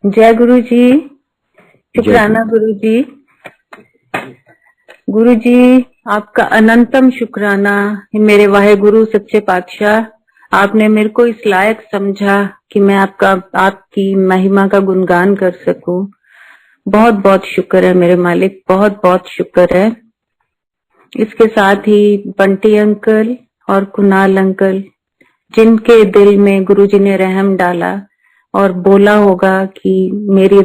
जय गुरु जी। जय शुक्राना गुरु जी। गुरु जी आपका अनंतम शुक्राना। मेरे वाहे गुरु सच्चे पातशाह, आपने मेरे को इस लायक समझा कि मैं आपकी महिमा का गुणगान कर सकूं। बहुत बहुत शुक्र है मेरे मालिक, बहुत बहुत शुक्र है। इसके साथ ही बंटी अंकल और कुणाल अंकल, जिनके दिल में गुरु जी ने रहम डाला और बोला होगा कि मेरे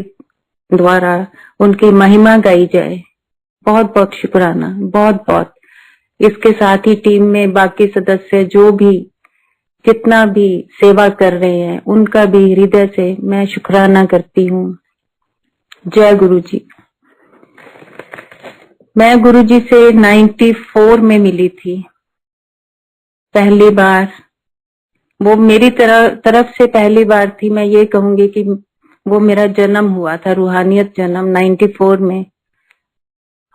द्वारा उनकी महिमा गाई जाए, बहुत बहुत शुक्राना, बहुत बहुत। इसके साथ ही टीम में बाकी सदस्य जो भी जितना भी सेवा कर रहे हैं, उनका भी हृदय से मैं शुक्राना करती हूँ। जय गुरु जी। मैं गुरु जी से 94 में मिली थी पहली बार। वो मेरी तरफ से पहली बार थी। मैं ये कहूंगी कि वो मेरा जन्म हुआ था, रूहानियत जन्म 94 में।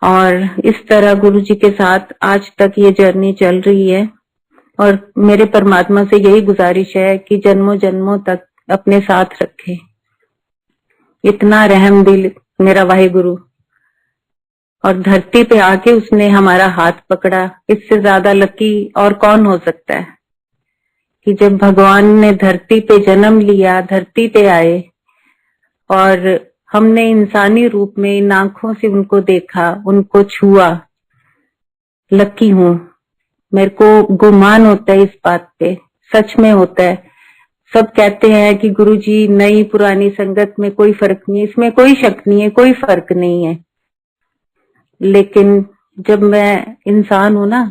और इस तरह गुरु जी के साथ आज तक ये जर्नी चल रही है। और मेरे परमात्मा से यही गुजारिश है कि जन्मों जन्मों तक अपने साथ रखे। इतना रहम दिल मेरा वाहे गुरु। और धरती पे आके उसने हमारा हाथ पकड़ा, इससे ज्यादा लकी और कौन हो सकता है कि जब भगवान ने धरती पे जन्म लिया, धरती पे आए और हमने इंसानी रूप में इन आंखों से उनको देखा, उनको छुआ। लकी हूं। मेरे को गुमान होता है इस बात पे, सच में होता है। सब कहते हैं कि गुरुजी नई पुरानी संगत में कोई फर्क नहीं है, इसमें कोई शक नहीं है, कोई फर्क नहीं है। लेकिन जब मैं इंसान हूं ना,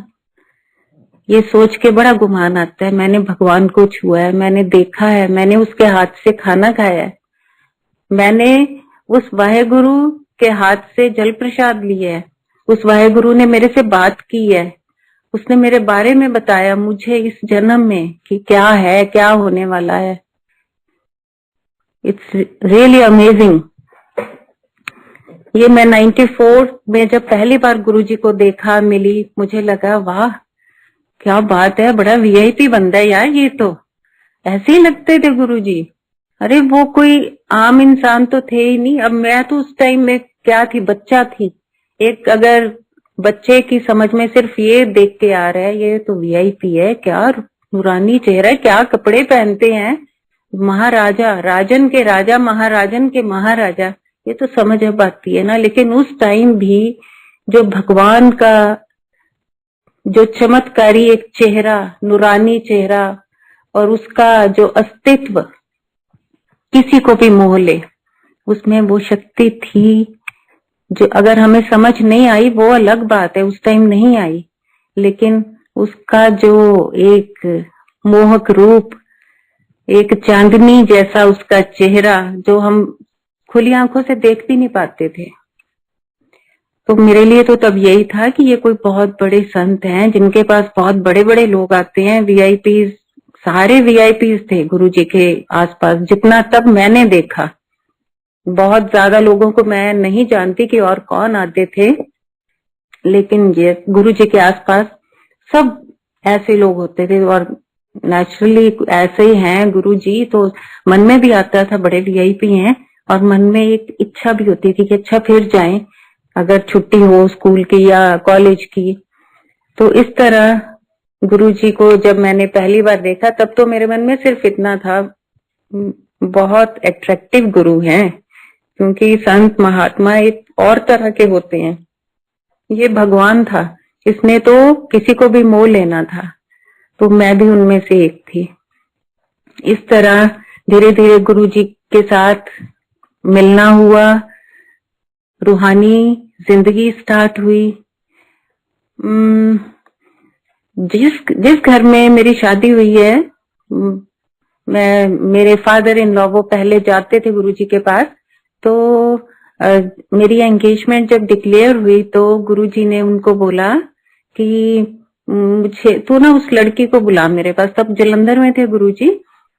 ये सोच के बड़ा गुमान आता है, मैंने भगवान को छुआ है, मैंने देखा है, मैंने उसके हाथ से खाना खाया है, मैंने उस वाहेगुरु के हाथ से जल प्रसाद लिया है, उस वाहेगुरु ने मेरे से बात की है, उसने मेरे बारे में बताया मुझे इस जन्म में कि क्या है, क्या होने वाला है। It's really amazing. ये मैं 94 में जब पहली बार गुरुजी को देखा, मिली, मुझे लगा वाह क्या बात है, बड़ा वीआईपी बंदा है यार ये तो। ऐसे ही लगते थे गुरुजी। अरे वो कोई आम इंसान तो थे ही नहीं। अब मैं तो उस टाइम में क्या थी, बच्चा थी। एक अगर बच्चे की समझ में सिर्फ ये देख के आ रहा है ये तो वीआईपी है, क्या नूरानी चेहरा है, क्या कपड़े पहनते हैं, महाराजा, राजन के राजा, महाराजन के महाराजा, ये तो समझ अब आती है ना। लेकिन उस टाइम भी जो भगवान का जो चमत्कारी एक चेहरा, नूरानी चेहरा, और उसका जो अस्तित्व किसी को भी मोह ले, उसमें वो शक्ति थी जो अगर हमें समझ नहीं आई वो अलग बात है, उस टाइम नहीं आई, लेकिन उसका जो एक मोहक रूप, एक चांदनी जैसा उसका चेहरा जो हम खुली आंखों से देख भी नहीं पाते थे। तो मेरे लिए तो तब यही था कि ये कोई बहुत बड़े संत हैं जिनके पास बहुत बड़े बड़े लोग आते हैं, वीआईपी, सारे वीआईपी थे गुरुजी के आसपास, जितना तब मैंने देखा। बहुत ज्यादा लोगों को मैं नहीं जानती कि और कौन आते थे, लेकिन ये गुरुजी के आसपास सब ऐसे लोग होते थे। और नेचुरली ऐसे ही हैं गुरुजी, तो मन में भी आता था बड़े वीआईपी हैं, और मन में एक इच्छा भी होती थी कि अच्छा फिर जाएं अगर छुट्टी हो स्कूल की या कॉलेज की। तो इस तरह गुरुजी को जब मैंने पहली बार देखा तब तो मेरे मन में सिर्फ इतना था, बहुत अट्रैक्टिव गुरु हैं, क्योंकि संत महात्मा एक और तरह के होते हैं। ये भगवान था, इसने तो किसी को भी मोह लेना था, तो मैं भी उनमें से एक थी। इस तरह धीरे धीरे गुरुजी के साथ मिलना हुआ, रूहानी जिंदगी स्टार्ट हुई। जिस घर में मेरी शादी हुई है, मेरे फादर इन लॉ वो पहले जाते थे गुरुजी के पास, तो मेरी एंगेजमेंट जब डिक्लेयर हुई तो गुरुजी ने उनको बोला कि मुझे तो ना उस लड़की को बुला मेरे पास। तब जलंधर में थे गुरुजी,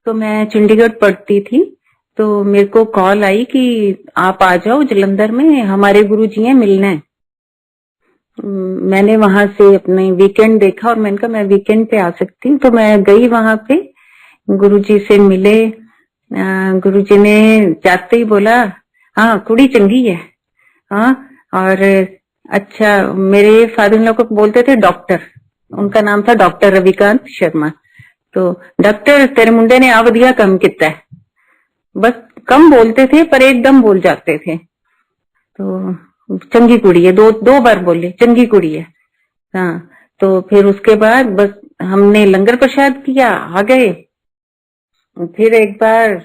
तो मैं चंडीगढ़ पढ़ती थी, तो मेरे को कॉल आई कि आप आ जाओ जलंधर में, हमारे गुरुजी हैं, मिलना है। मैंने वहां से अपने वीकेंड देखा और मैंने कहा मैं वीकेंड पे आ सकती हूँ, तो मैं गई वहां पे, गुरुजी से मिले, गुरुजी ने जाते ही बोला, हाँ कुड़ी चंगी है। हाँ, और अच्छा, मेरे फादर इन लॉ को बोलते थे डॉक्टर, उनका नाम था डॉक्टर रविकांत शर्मा। तो डॉक्टर तेरे मुंडे ने आ वधिया कम किता है। बस कम बोलते थे पर एकदम बोल जाते थे। तो चंगी कुड़ी है, दो बार बोले चंगी कुड़ी है। हाँ, तो फिर उसके बाद बस हमने लंगर प्रसाद किया, आ गए। फिर एक बार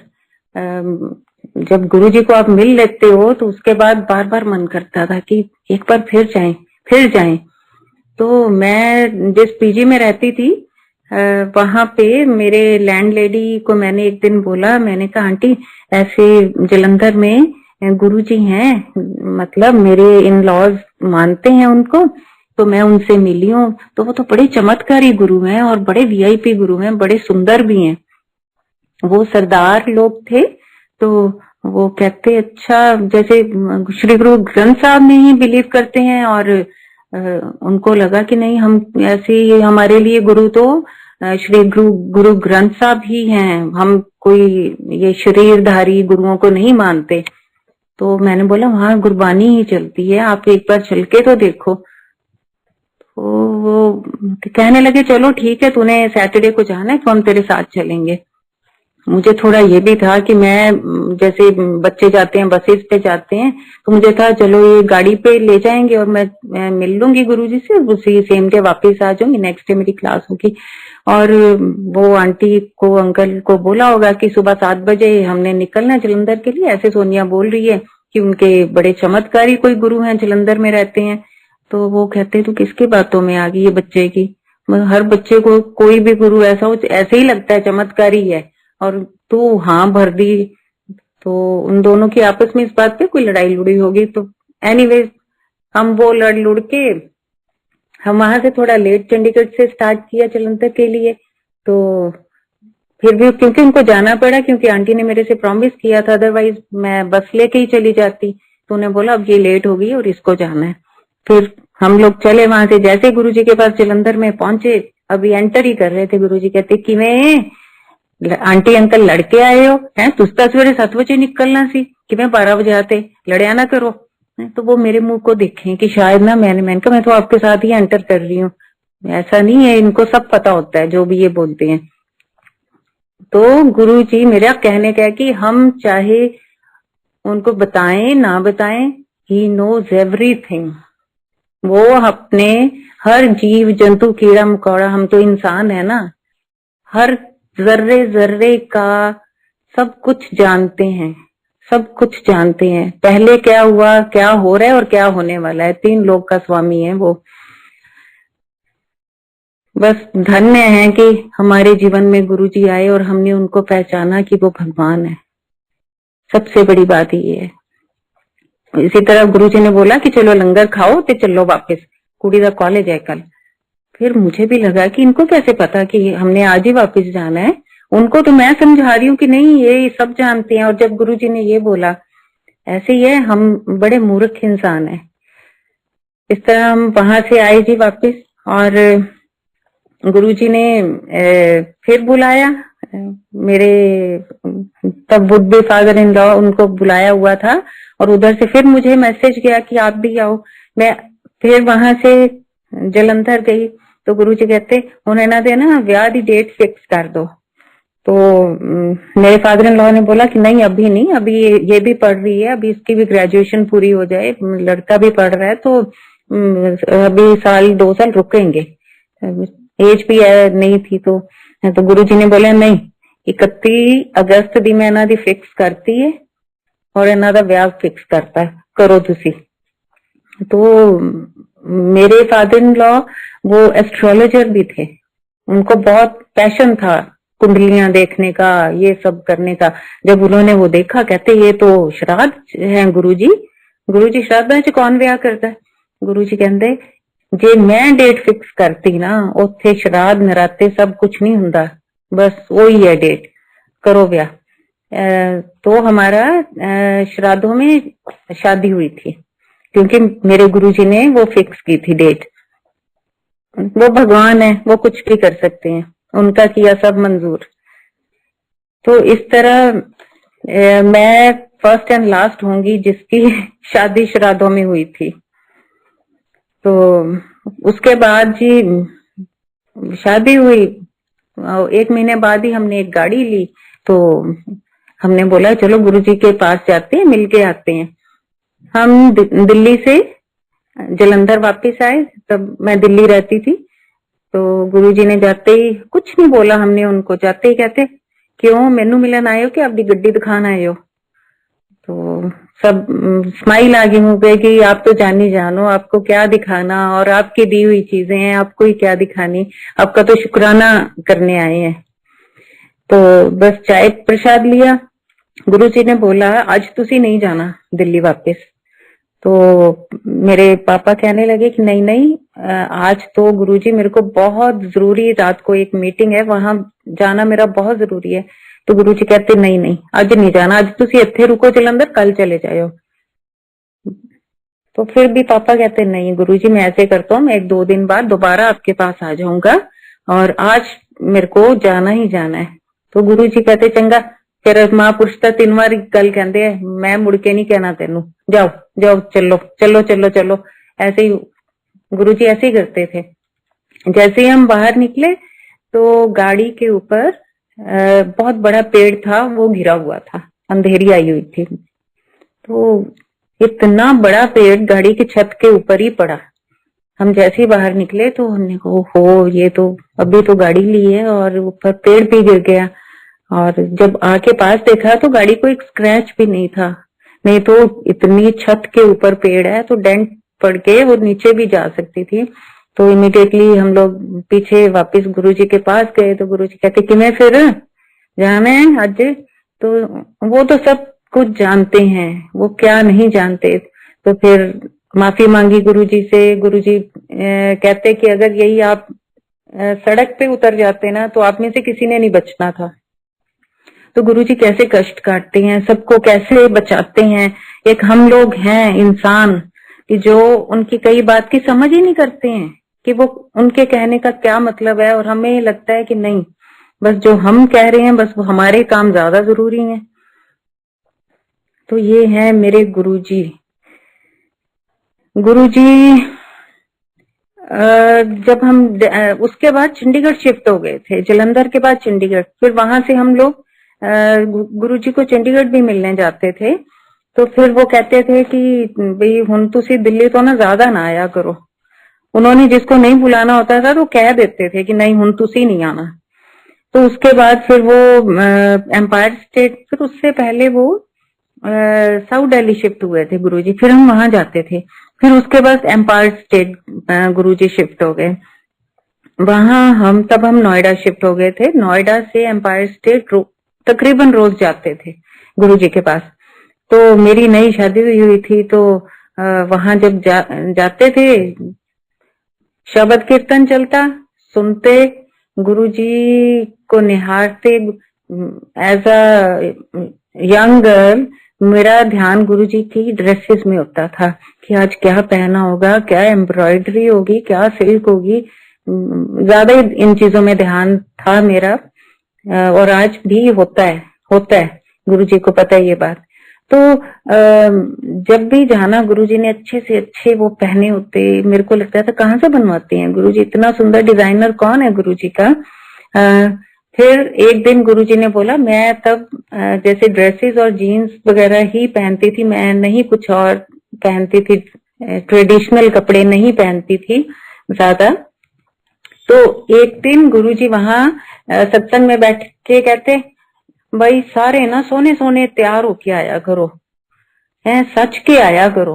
जब गुरुजी को आप मिल लेते हो तो उसके बाद बार बार मन करता था कि एक बार फिर जाएं। तो मैं जिस पीजी में रहती थी वहां पे मेरे लैंडलेडी को मैंने एक दिन बोला, मैंने कहा आंटी ऐसे जलंधर में गुरुजी हैं, मतलब मेरे इन लॉज मानते हैं उनको, तो मैं उनसे मिली हूँ। तो वो तो बड़े चमत्कारी गुरु हैं और बड़े वीआईपी गुरु हैं, बड़े सुंदर भी हैं। वो सरदार लोग थे। तो वो कहते अच्छा, जैसे श्री गुरु ग्रंथ साहब में ही बिलीव करते हैं, और उनको लगा कि नहीं, हम ऐसे हमारे लिए गुरु तो श्री गुरु ग्रंथ साहब ही हैं, हम कोई ये शरीरधारी गुरुओं को नहीं मानते। तो मैंने बोला वहां गुरबानी ही चलती है, आप एक बार चल के तो देखो। तो वो कहने लगे चलो ठीक है, तूने सैटरडे को जाना है तो हम तेरे साथ चलेंगे। मुझे थोड़ा ये भी था कि मैं, जैसे बच्चे जाते हैं बसेस पे जाते हैं, तो मुझे था चलो ये गाड़ी पे ले जाएंगे और मैं मिल लूंगी गुरुजी से, उसी सेम डे वापस आ जाऊंगी, नेक्स्ट डे मेरी क्लास होगी। और वो आंटी को अंकल को बोला होगा कि सुबह 7 बजे हमने निकलना है जलंधर के लिए, ऐसे सोनिया बोल रही है कि उनके बड़े चमत्कारी कोई गुरु हैं, जलंधर में रहते हैं। तो वो कहते तू किसकी बातों में आ गई ये बच्चे की, हर बच्चे को कोई भी गुरु ऐसा हो ऐसे ही लगता है चमत्कारी है, और तू हाँ भर दी। तो उन दोनों की आपस में इस बात पे कोई लड़ाई लुड़ी होगी। तो एनीवेज हम वो लड़ लुड़ के हम वहां से थोड़ा लेट चंडीगढ़ से स्टार्ट किया जलंधर के लिए। तो फिर भी क्योंकि उनको जाना पड़ा, क्योंकि आंटी ने मेरे से प्रॉमिस किया था, अदरवाइज मैं बस लेके ही चली जाती। तो उन्हें बोला अब ये लेट हो गई और इसको जाना है। फिर हम लोग चले वहां से, जैसे गुरुजी के पास जलंधर में पहुंचे, अभी एंटर ही कर रहे थे, गुरुजी कहते कि मैं आंटी अंकल लड़के आए हो हैं, तुझ तो सवेरे 7 बजे निकलना सी कि मैं 12 बजे आते, लड़िया ना करो। तो वो मेरे मुंह को देखें कि शायद ना, मैंने कहा मैं तो आपके साथ ही एंटर कर रही हूँ, ऐसा नहीं है, इनको सब पता होता है जो भी ये बोलते हैं। तो गुरुजी मेरा कहने का है कि हम चाहे उनको बताएं ना बताएं, ही नोज एवरीथिंग। वो अपने हर जीव जंतु कीड़ा मकोड़ा, हम तो इंसान है ना, हर जर्रे जर्रे का सब कुछ जानते हैं, सब कुछ जानते हैं। पहले क्या हुआ, क्या हो रहा है और क्या होने वाला है, 3 लोक का स्वामी है वो। बस धन्य है कि हमारे जीवन में गुरुजी आए और हमने उनको पहचाना कि वो भगवान है। सबसे बड़ी बात ये है। इसी तरह गुरुजी ने बोला कि चलो लंगर खाओ ते चलो वापस, कुड़ी दा कॉलेज है कल। फिर मुझे भी लगा कि इनको कैसे पता कि हमने आज ही वापस जाना है। उनको तो मैं समझा रही हूँ कि नहीं ये सब जानते हैं, और जब गुरुजी ने ये बोला, ऐसे ही है, हम बड़े मूर्ख इंसान हैं। इस तरह हम वहां से आए जी वापस, और गुरुजी ने फिर बुलाया मेरे, तब बुद्धि फादर इन लॉ उनको बुलाया हुआ था, और उधर से फिर मुझे मैसेज गया कि आप भी आओ। मैं फिर वहां से जलंधर गई तो गुरुजी कहते उन्हें देना ब्याह की डेट फिक्स कर दो। तो मेरे फादर इन लॉ ने बोला कि नहीं अभी नहीं, अभी ये भी पढ़ रही है, अभी इसकी भी ग्रेजुएशन पूरी हो जाए, लड़का भी पढ़ रहा है, तो अभी 1-2 साल रुकेंगे, एज भी नहीं थी। तो गुरुजी ने बोला नहीं, 31 अगस्त दी मैं इन्हां दी फिक्स करती है और इन्हां दा ब्याह फिक्स करता है, करो तुसी। तो मेरे फादर इन लॉ वो एस्ट्रोलॉजर भी थे, उनको बहुत पैशन था कुंडलियां देखने का, ये सब करने का। जब उन्होंने वो देखा, कहते ये तो श्राद्ध है गुरुजी, गुरुजी श्राद्धां च कौन ब्याह करता है। गुरुजी कहते जे मैं डेट फिक्स करती ना, उत्थे श्राद्ध नराते सब कुछ नहीं हुंदा, बस वही है डेट, करो ब्याह। तो हमारा श्राद्धों में शादी हुई थी, क्योंकि मेरे गुरुजी ने वो फिक्स की थी डेट। वो भगवान है, वो कुछ भी कर सकते हैं, उनका किया सब मंजूर। तो इस तरह मैं फर्स्ट एंड लास्ट होंगी जिसकी शादी श्राद्धों में हुई थी। तो उसके बाद जी शादी हुई, 1 महीने बाद ही हमने एक गाड़ी ली। तो हमने बोला चलो गुरुजी के पास जाते हैं, मिल के आते हैं। हम दिल्ली से जलंधर वापस आए, तब मैं दिल्ली रहती थी। तो गुरुजी ने जाते ही कुछ नहीं बोला, हमने उनको जाते ही कहते क्यों मैनू मिलन आए हो कि आपकी गड्डी दिखाना आए हो। तो सब स्माइल आ गई मुंह पे कि आप तो जानी जानो, आपको क्या दिखाना, और आपकी दी हुई चीजें हैं, आपको ही क्या दिखानी, आपका तो शुक्राना करने आए हैं। तो बस चाय प्रसाद लिया। गुरुजी ने बोला आज तुसी नहीं जाना दिल्ली वापस। तो मेरे पापा कहने लगे कि नहीं नहीं, आज तो गुरुजी मेरे को बहुत जरूरी, रात को एक मीटिंग है, वहां जाना मेरा बहुत जरूरी है। तो गुरुजी कहते नहीं नहीं आज नहीं जाना, आज तुसी इत्थे रुको जलंधर, कल चले जाओ। तो फिर भी पापा कहते नहीं गुरुजी मैं ऐसे करता हूँ, मैं 1-2 दिन बाद दोबारा आपके पास आ जाऊंगा और आज मेरे को जाना ही जाना है। तो गुरुजी कहते चंगा, फिर महापुरुष तो 3 बार गल कहते हैं, मैं मुड़ के नहीं कहना तेनू, जाओ जाओ चलो चलो चलो चलो। ऐसे ही गुरुजी ऐसे ही करते थे। जैसे ही हम बाहर निकले तो गाड़ी के ऊपर बहुत बड़ा पेड़ था, वो गिरा हुआ था, अंधेरी आई हुई थी। तो इतना बड़ा पेड़ गाड़ी की छत के ऊपर ही पड़ा। हम जैसे ही बाहर निकले तो हमने कहा हो ये तो अभी तो गाड़ी ली है और ऊपर पेड़ भी गिर गया। और जब आके पास देखा तो गाड़ी को एक स्क्रैच भी नहीं था, नहीं तो इतनी छत के ऊपर पेड़ है तो डेंट पड़ के वो नीचे भी जा सकती थी। तो इमीडिएटली हम लोग पीछे वापस गुरुजी के पास गए। तो गुरुजी कहते कि मैं फिर जाना है आज। तो वो तो सब कुछ जानते हैं, वो क्या नहीं जानते। तो फिर माफी मांगी गुरुजी से। गुरुजी कहते कि अगर यही आप सड़क पे उतर जाते ना तो आप में से किसी ने नहीं बचना था। तो गुरुजी कैसे कष्ट काटते हैं, सबको कैसे बचाते हैं। एक हम लोग हैं इंसान कि जो उनकी कई बात की समझ ही नहीं करते हैं कि वो उनके कहने का क्या मतलब है, और हमें लगता है कि नहीं बस जो हम कह रहे हैं बस वो हमारे काम ज्यादा जरूरी हैं। तो ये है मेरे गुरुजी। गुरुजी जब हम उसके बाद चंडीगढ़ शिफ्ट हो गए थे, जलंधर के बाद चंडीगढ़, फिर वहां से हम लोग गुरुजी को चंडीगढ़ भी मिलने जाते थे। तो फिर वो कहते थे कि भाई हुन तुसी दिल्ली तो ना ज्यादा ना आया करो। उन्होंने जिसको नहीं बुलाना होता था तो कह देते थे कि नहीं हुन तुसी नहीं आना। तो उसके बाद फिर वो एम्पायर स्टेट, फिर उससे पहले वो साउथ दिल्ली शिफ्ट हुए थे गुरुजी, फिर हम वहां जाते थे। फिर उसके बाद एम्पायर स्टेट गुरुजी शिफ्ट हो गए वहां। तब हम नोएडा शिफ्ट हो गए थे। नोएडा से एम्पायर स्टेट तकरीबन रोज जाते थे गुरुजी के पास। तो मेरी नई शादी हुई थी तो वहां जब जाते थे, शब्द कीर्तन चलता, सुनते, गुरुजी को निहारते। एज अ यंग गर्ल मेरा ध्यान गुरुजी की ड्रेसेस में होता था कि आज क्या पहना होगा, क्या एम्ब्रॉयडरी होगी, क्या सिल्क होगी। ज्यादा इन चीजों में ध्यान था मेरा, और आज भी होता है गुरुजी को पता है ये बात। तो जब भी जाना गुरुजी ने अच्छे से अच्छे वो पहने होते, मेरे को लगता था कहाँ से बनवाते हैं गुरुजी, इतना सुंदर डिजाइनर कौन है गुरुजी का। फिर एक दिन गुरुजी ने बोला, मैं तब जैसे ड्रेसेस और जीन्स वगैरह ही पहनती थी, मैं नहीं कुछ और पहनती थी, ट्रेडिशनल कपड़े नहीं पहनती थी ज्यादा। तो एक दिन गुरुजी वहां सत्संग में बैठ के कहते भाई सारे ना सोने सोने तैयार होके आया करो, है सच के आया करो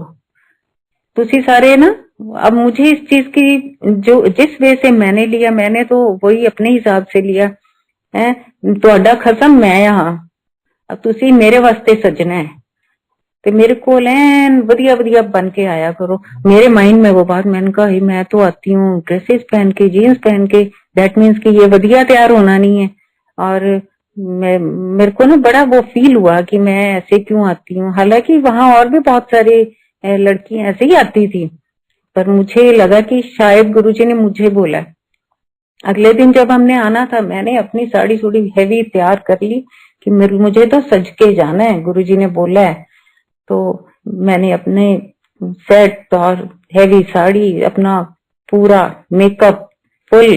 तुसी सारे ना। अब मुझे इस चीज की जो जिस वे से मैंने लिया, मैंने तो वही अपने हिसाब से लिया है। तुहाडा खसम मैं यहाँ, अब तुसी मेरे वास्ते सजना है ते मेरे को लैन वधिया वधिया बन के आया करो। मेरे माइंड में वो बात, मैंने कहा मैं तो आती हूँ ड्रेसेस पहन के, जीन्स पहन के, दैट मीन्स कि ये वधिया तैयार होना नहीं है। और मेरे को ना बड़ा वो फील हुआ कि मैं ऐसे क्यों आती हूँ, हालांकि वहां और भी बहुत सारे लड़कियां ऐसे ही आती थी, पर मुझे लगा कि शायद गुरुजी ने मुझे बोला। अगले दिन जब हमने आना था, मैंने अपनी साड़ी सूड़ी हैवी तैयार कर ली कि मुझे तो सज के जाना है, गुरुजी ने बोला है। तो मैंने अपने सेट और हैवी साड़ी, अपना पूरा मेकअप फुल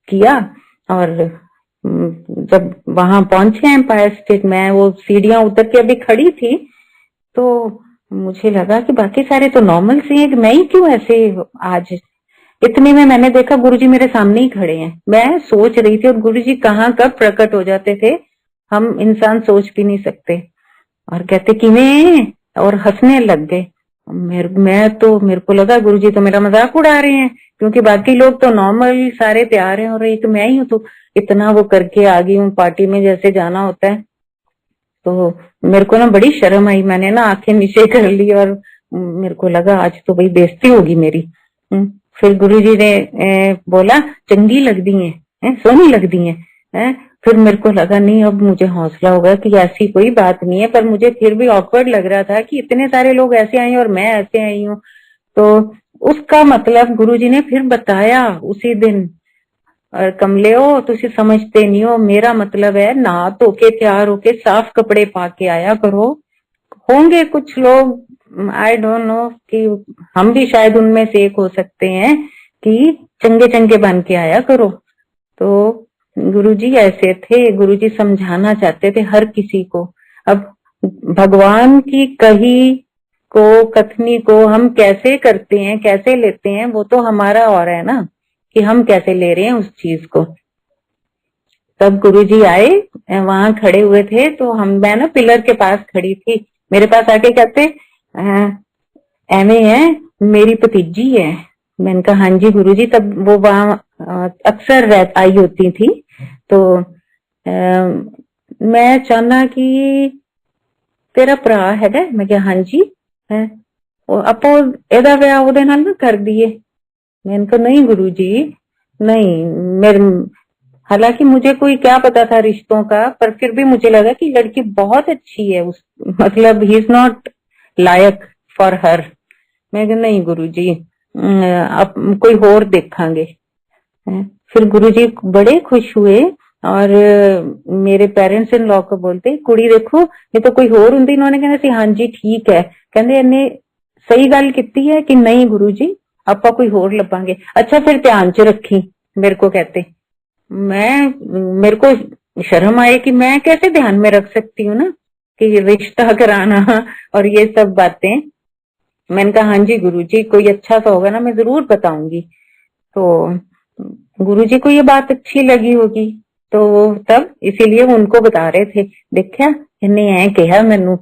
किया, और जब वहां पहुंचे एम्पायर स्टेट, मैं वो सीढ़ियां उतर के अभी खड़ी थी, तो मुझे लगा कि बाकी सारे तो नॉर्मल से हैं, मैं ही क्यों ऐसे आज। इतने में मैंने देखा गुरुजी मेरे सामने ही खड़े हैं। मैं सोच रही थी, और गुरुजी कहाँ कब प्रकट हो जाते थे हम इंसान सोच भी नहीं सकते। और कहते किवें, और हंसने लग गए। मेरे को लगा गुरुजी तो मेरा मजाक उड़ा रहे हैं, क्योंकि बाकी लोग तो नॉर्मल सारे तैयार हैं और एक मैं ही हूँ। तो इतना वो करके आ गई हूँ पार्टी में जैसे जाना होता है। तो मेरे को ना बड़ी शर्म आई, मैंने ना आंखें नीचे कर ली, और मेरे को लगा आज तो भाई बेइज्जती होगी मेरी। फिर गुरुजी ने बोला चंगी लगती है, सोनी लगती है। फिर मेरे को लगा नहीं, अब मुझे हौसला होगा कि ऐसी कोई बात नहीं है, पर मुझे फिर भी ऑकवर्ड लग रहा था कि इतने सारे लोग ऐसे आए और मैं ऐसे आई हूँ। तो उसका मतलब गुरुजी ने फिर बताया उसी दिन, और कमले हो तुसी समझते नहीं हो, मेरा मतलब है नहा धो के तैयार होके साफ कपड़े पा के आया करो। होंगे कुछ लोग, आई डोंट नो, कि हम भी शायद उनमें से एक हो सकते हैं, कि चंगे चंगे बन के आया करो। तो गुरुजी ऐसे थे, गुरुजी समझाना चाहते थे हर किसी को। अब भगवान की कही को, कथनी को हम कैसे करते हैं, कैसे लेते हैं, वो तो हमारा और है ना, कि हम कैसे ले रहे हैं उस चीज को। तब गुरुजी आए, वहां खड़े हुए थे, तो मैं ना पिलर के पास खड़ी थी। मेरे पास आके कहते एवे है, मेरी भतीजी है। मैंने कहा हाँ जी गुरुजी। तब वो वहां अक्सर आई होती थी। तो मैं चाहना कि तेरा भरा हैगा? मैं कहा हाँ जी है। आपो एदा विआह ओदे नाल ना कर दिए। मैंने कहा नहीं गुरुजी, नहीं। मेरे हालांकि मुझे कोई क्या पता था रिश्तों का, पर फिर भी मुझे लगा कि लड़की बहुत अच्छी है, उस मतलब he is not like for her. मैं कहा नहीं गुरुजी, अब कोई और देखांगे। फिर गुरुजी बड़े खुश हुए, और मेरे पेरेंट्स इन लॉ को बोलते कुड़ी देखो, ये तो कोई और होंदी। इन्होंने कहना सी हाँ जी ठीक है, कहते इन्हें सही गल की है कि नहीं गुरुजी आपा कोई होर लभांगे। अच्छा फिर ध्यान च रखी, मेरे को कहते। मेरे को शर्म आए कि मैं कैसे ध्यान में रख सकती हूँ ना, कि रिश्ता कराना और ये सब बातें। मैंने कहा हाँ जी गुरुजी, कोई अच्छा सा होगा ना मैं जरूर बताऊंगी। तो गुरुजी को ये बात अच्छी लगी होगी, तो तब इसीलिए उनको बता रहे थे, देखा इन्हें ऐ कहा मैनू।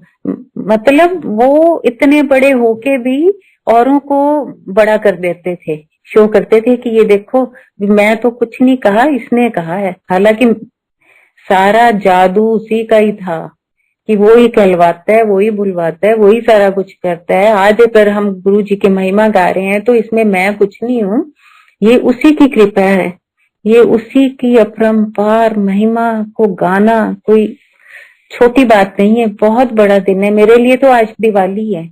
मतलब वो इतने बड़े होके भी औरों को बड़ा कर देते थे, शो करते थे कि ये देखो मैं तो कुछ नहीं कहा, इसने कहा है। हालांकि सारा जादू उसी का ही था, कि वो ही कहलवाता है, वो ही बुलवाता है, वो ही सारा कुछ करता है। आज अगर हम गुरु जी की महिमा गा रहे हैं तो इसमें मैं कुछ नहीं हूँ, ये उसी की कृपा है, ये उसी की अपरंपार महिमा को गाना कोई छोटी बात नहीं है, बहुत बड़ा दिन है। मेरे लिए तो आज दिवाली है।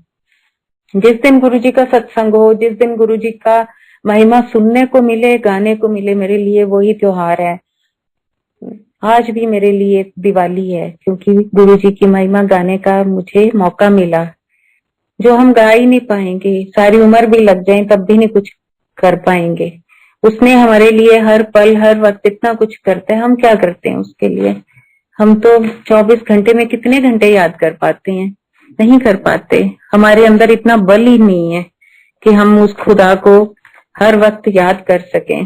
जिस दिन गुरु जी का सत्संग हो, जिस दिन गुरु जी का महिमा सुनने को मिले, गाने को मिले, मेरे लिए वही त्योहार है। आज भी मेरे लिए दिवाली है, क्योंकि गुरु जी की महिमा गाने का मुझे मौका मिला, जो हम गा ही नहीं पाएंगे, सारी उम्र भी लग जाए तब भी नहीं कुछ कर पाएंगे। उसने हमारे लिए हर पल हर वक्त इतना कुछ करता है, हम क्या करते हैं उसके लिए? हम तो 24 घंटे में कितने घंटे याद कर पाते हैं? नहीं कर पाते। हमारे अंदर इतना बल ही नहीं है कि हम उस खुदा को हर वक्त याद कर सकें।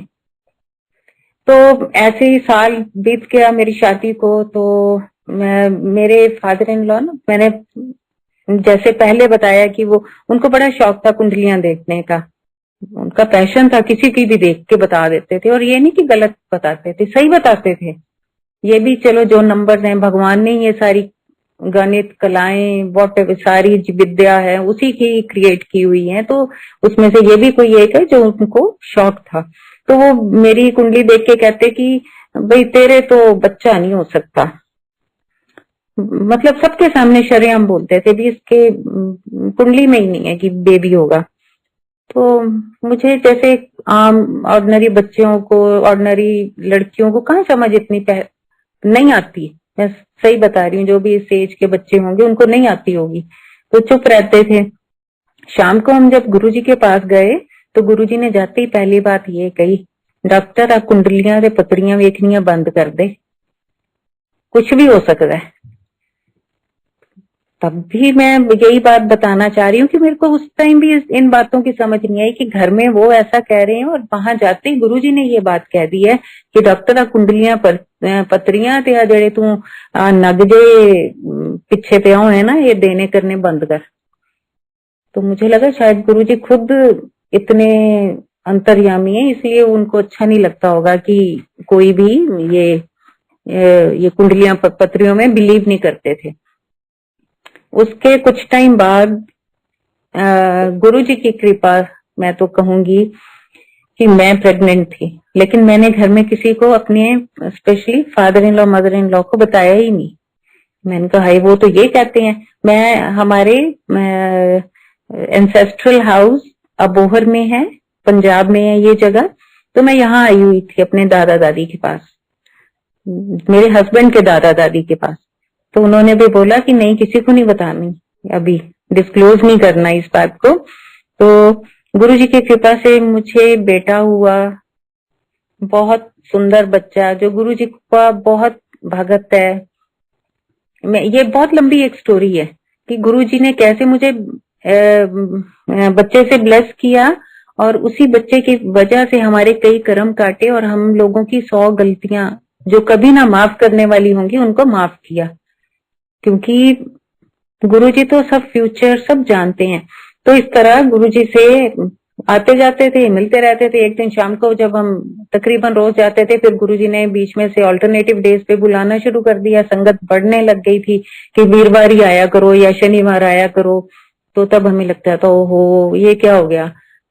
तो ऐसे ही साल बीत गया मेरी शादी को। तो मेरे फादर इन लॉ ना, मैंने जैसे पहले बताया कि वो उनको बड़ा शौक था कुंडलियां देखने का, उनका पैशन था, किसी की भी देख के बता देते थे। और ये नहीं कि गलत बताते थे, सही बताते थे। ये भी चलो जो नंबर हैं, भगवान ने ये सारी गणित कलाएं वॉट सारी विद्या है उसी की क्रिएट की हुई है, तो उसमें से ये भी कोई एक है जो उनको शौक था। तो वो मेरी कुंडली देख के कहते कि भाई तेरे तो बच्चा नहीं हो सकता, मतलब सबके सामने शरेआम बोलते थे भी इसके कुंडली में ही नहीं है कि बेबी होगा। तो मुझे जैसे आम ऑर्डिनरी बच्चों को, ऑर्डिनरी लड़कियों को कहाँ समझ इतनी नहीं आती, मैं सही बता रही हूँ, जो भी इस एज के बच्चे होंगे उनको नहीं आती होगी, तो चुप रहते थे। शाम को हम जब गुरुजी के पास गए तो गुरुजी ने जाते ही पहली बात ये कही, डॉक्टर आप कुंडलियां ते पत्रियां वेखनियां बंद कर दे, कुछ भी हो सकता है। तब भी मैं यही बात बताना चाह रही हूँ कि मेरे को उस टाइम भी इन बातों की समझ नहीं आई कि घर में वो ऐसा कह रहे हैं और वहां जाते ही गुरुजी ने ये बात कह दी है कि डॉक्टर आ कुंडलियां पत्रियां ते जेड़े तू नग जे पिछे पे होने ना, ये देने करने बंद कर। तो मुझे लगा शायद गुरुजी खुद इतने अंतर्यामी है, इसलिए उनको अच्छा नहीं लगता होगा कि कोई भी ये कुंडलियां पत्रियों में बिलीव नहीं करते थे। उसके कुछ टाइम बाद गुरुजी की कृपा, मैं तो कहूंगी कि मैं प्रेग्नेंट थी, लेकिन मैंने घर में किसी को, अपने specially father in law mother in law को बताया ही नहीं। मैंने कहा हाई वो तो ये कहते हैं, मैं हमारे एंसेस्ट्रल हाउस अबोहर में है, पंजाब में है ये जगह, तो मैं यहाँ आई हुई थी अपने दादा दादी के पास, मेरे हस्बैंड के दादा दादी के पास। तो उन्होंने भी बोला कि नहीं किसी को नहीं बतानी, अभी डिस्क्लोज नहीं करना इस बात को। तो गुरुजी की कृपा से मुझे बेटा हुआ, बहुत सुंदर बच्चा जो गुरुजी का बहुत भगत है। ये बहुत लंबी एक स्टोरी है कि गुरुजी ने कैसे मुझे बच्चे से ब्लेस किया, और उसी बच्चे की वजह से हमारे कई कर्म काटे और हम लोगों की 100 गलतियां जो कभी ना माफ करने वाली होंगी उनको माफ किया, क्योंकि गुरुजी तो सब फ्यूचर सब जानते हैं। तो इस तरह गुरुजी से आते जाते थे, मिलते रहते थे। एक दिन शाम को जब हम तकरीबन रोज जाते थे, फिर गुरुजी ने बीच में से ऑल्टरनेटिव डेज पे बुलाना शुरू कर दिया। संगत बढ़ने लग गई थी कि वीरवार ही आया करो या शनिवार आया करो। तो तब हमें लगता था ओहो ये क्या हो गया।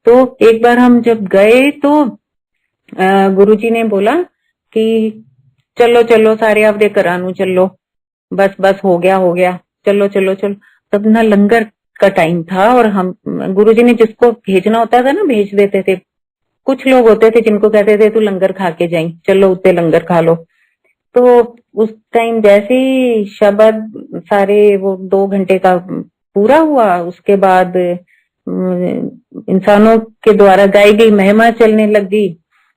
तो एक बार हम जब गए तो गुरुजी ने बोला कि चलो चलो सारे आपदे घरां नूं चलो, बस बस हो गया चलो चलो चलो। तब ना लंगर का टाइम था और हम गुरुजी ने जिसको भेजना होता था ना भेज देते थे। कुछ लोग होते थे जिनको कहते थे तू लंगर खा के जाई, चलो उत्ते लंगर खा लो। तो उस टाइम जैसे ही शब्द सारे वो 2 घंटे का पूरा हुआ, उसके बाद इंसानों के द्वारा गाई गई महिमा चलने लग गई।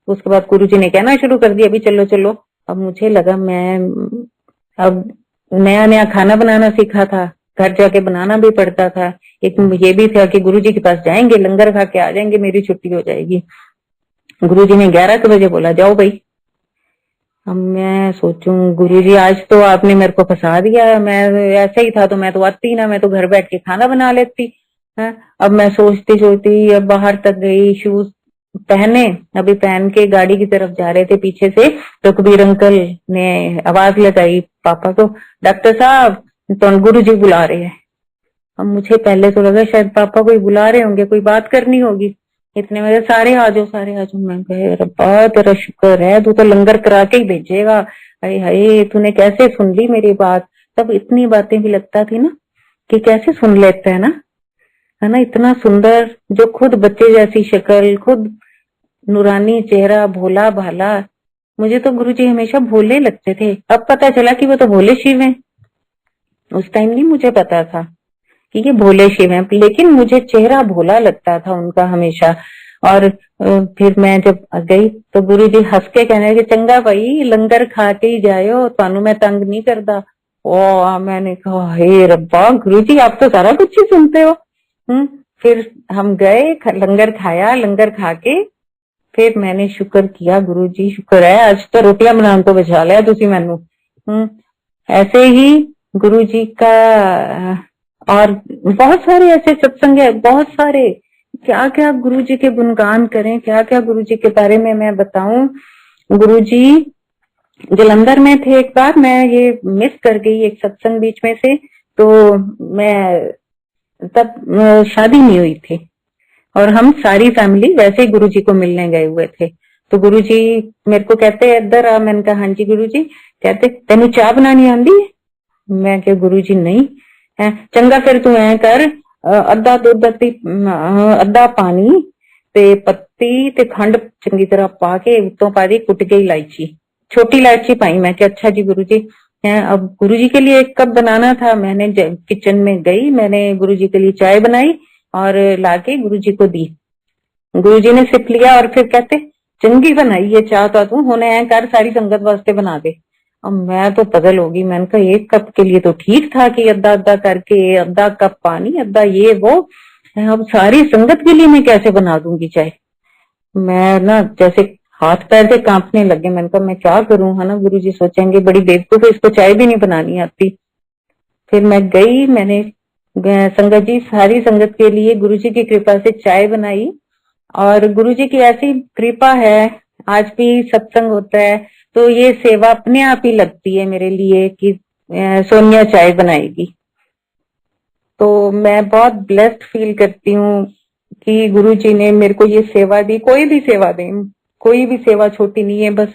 उसके बाद गुरुजी ने कहना शुरू कर दिया अभी चलो चलो। अब मुझे लगा मैं अब नया नया खाना बनाना सीखा था, घर जाके बनाना भी पड़ता था। एक ये भी था कि गुरुजी के पास जाएंगे, लंगर खा के आ जाएंगे, मेरी छुट्टी हो जाएगी। गुरुजी ने 11 बजे बोला जाओ भाई। अब मैं सोचूं गुरुजी आज तो आपने मेरे को फंसा दिया, मैं ऐसा ही था तो मैं तो आती ना, मैं तो घर बैठ के खाना बना लेती है। अब मैं सोचती अब बाहर तक गई, शूज पहने, अभी पहन के गाड़ी की तरफ जा रहे थे, पीछे से तो कबीर अंकल ने आवाज लगाई पापा को, डॉक्टर साहब तो गुरुजी बुला रहे हैं। अब मुझे पहले तो लगा शायद पापा कोई बुला रहे होंगे, कोई बात करनी होगी। इतने में सारे आ जाओ सारे आ जाओ। मैं कहे रब्बा तेरा शुक्र है, तू तो लंगर करा के ही भेजेगा। अरे हाय तूने कैसे सुन ली मेरी बात। तब इतनी बातें भी लगता थी ना कि कैसे सुन लेते हैं ना, है ना, इतना सुंदर, जो खुद बच्चे जैसी शक्ल, खुद नूरानी चेहरा, भोला भाला। मुझे तो गुरुजी हमेशा भोले लगते थे। अब पता चला कि वो तो भोले शिव हैं। उस टाइम नहीं मुझे पता था कि ये भोले शिव हैं, लेकिन मुझे चेहरा भोला लगता था उनका हमेशा। और फिर मैं जब गई तो गुरुजी हंस के कहने लगे चंगा भाई लंगर खा के ही जायो, तानू मैं तंग नहीं करता। ओ मैंने कहा हे रब्बा गुरुजी आप तो सारा कुछ ही सुनते हो। फिर हम गए, लंगर खाया, लंगर खा के फिर मैंने शुक्र किया गुरुजी शुक्र है आज तो रोटियां बनाने तो बचा लिया तुसी मैनू। ऐसे ही गुरुजी का और बहुत सारे ऐसे सत्संग है, बहुत सारे, क्या क्या गुरुजी के गुणगान करें, क्या क्या गुरुजी के बारे में मैं बताऊं। गुरुजी जलंधर में थे एक बार, मैं ये मिस कर गई एक सत्संग बीच में से, तो मैं तब शादी नहीं हुई थी और हम सारी फैमिली वैसे ही गुरुजी को मिलने गए हुए थे। तो गुरुजी मेरे को कहते इधर आ, मैंने कहा हाँ जी गुरुजी। कहते तेनू चाह बनानी आंदी है? मैं क्या गुरुजी नहीं है। चंगा फिर तू ऐ कर अद्धा दुध अद्धा पानी ते पत्ती ते खंड चंगी तरह पा के उत्तों पा दी कुट के इलायची, छोटी इलायची पाई। मैं क्या अच्छा जी गुरुजी। अब गुरुजी के लिए 1 कप बनाना था, मैंने किचन में गई, मैंने गुरुजी के लिए चाय बनाई और लाके गुरुजी को दी। गुरुजी ने सिप लिया और फिर कहते, चंगी बनाई ये चाह तो तू होने है कर, सारी संगत वास्ते बना दे। अब मैं तो पगल होगी, मैंने कहा 1 कप के लिए तो ठीक था कि आधा आधा करके, आधा कप पानी, आधा ये वो, अब सारी संगत के लिए मैं कैसे बना दूंगी चाय। मैं ना जैसे हाथ पैर से कांपने लगे, मैंने कहा मैं क्या करूं, है ना, गुरुजी सोचेंगे बड़ी बेवकूफ है, इसको चाय भी नहीं बनानी आती। फिर मैं गई, मैंने संगत जी, सारी संगत के लिए गुरुजी की कृपा से चाय बनाई और गुरुजी की ऐसी कृपा है, आज भी सत्संग होता है तो ये सेवा अपने आप ही लगती है मेरे लिए कि सोनिया चाय बनाएगी। तो मैं बहुत ब्लेस्ड फील करती हूँ कि गुरुजी ने मेरे को ये सेवा दी। कोई भी सेवा दे, कोई भी सेवा छोटी नहीं है, बस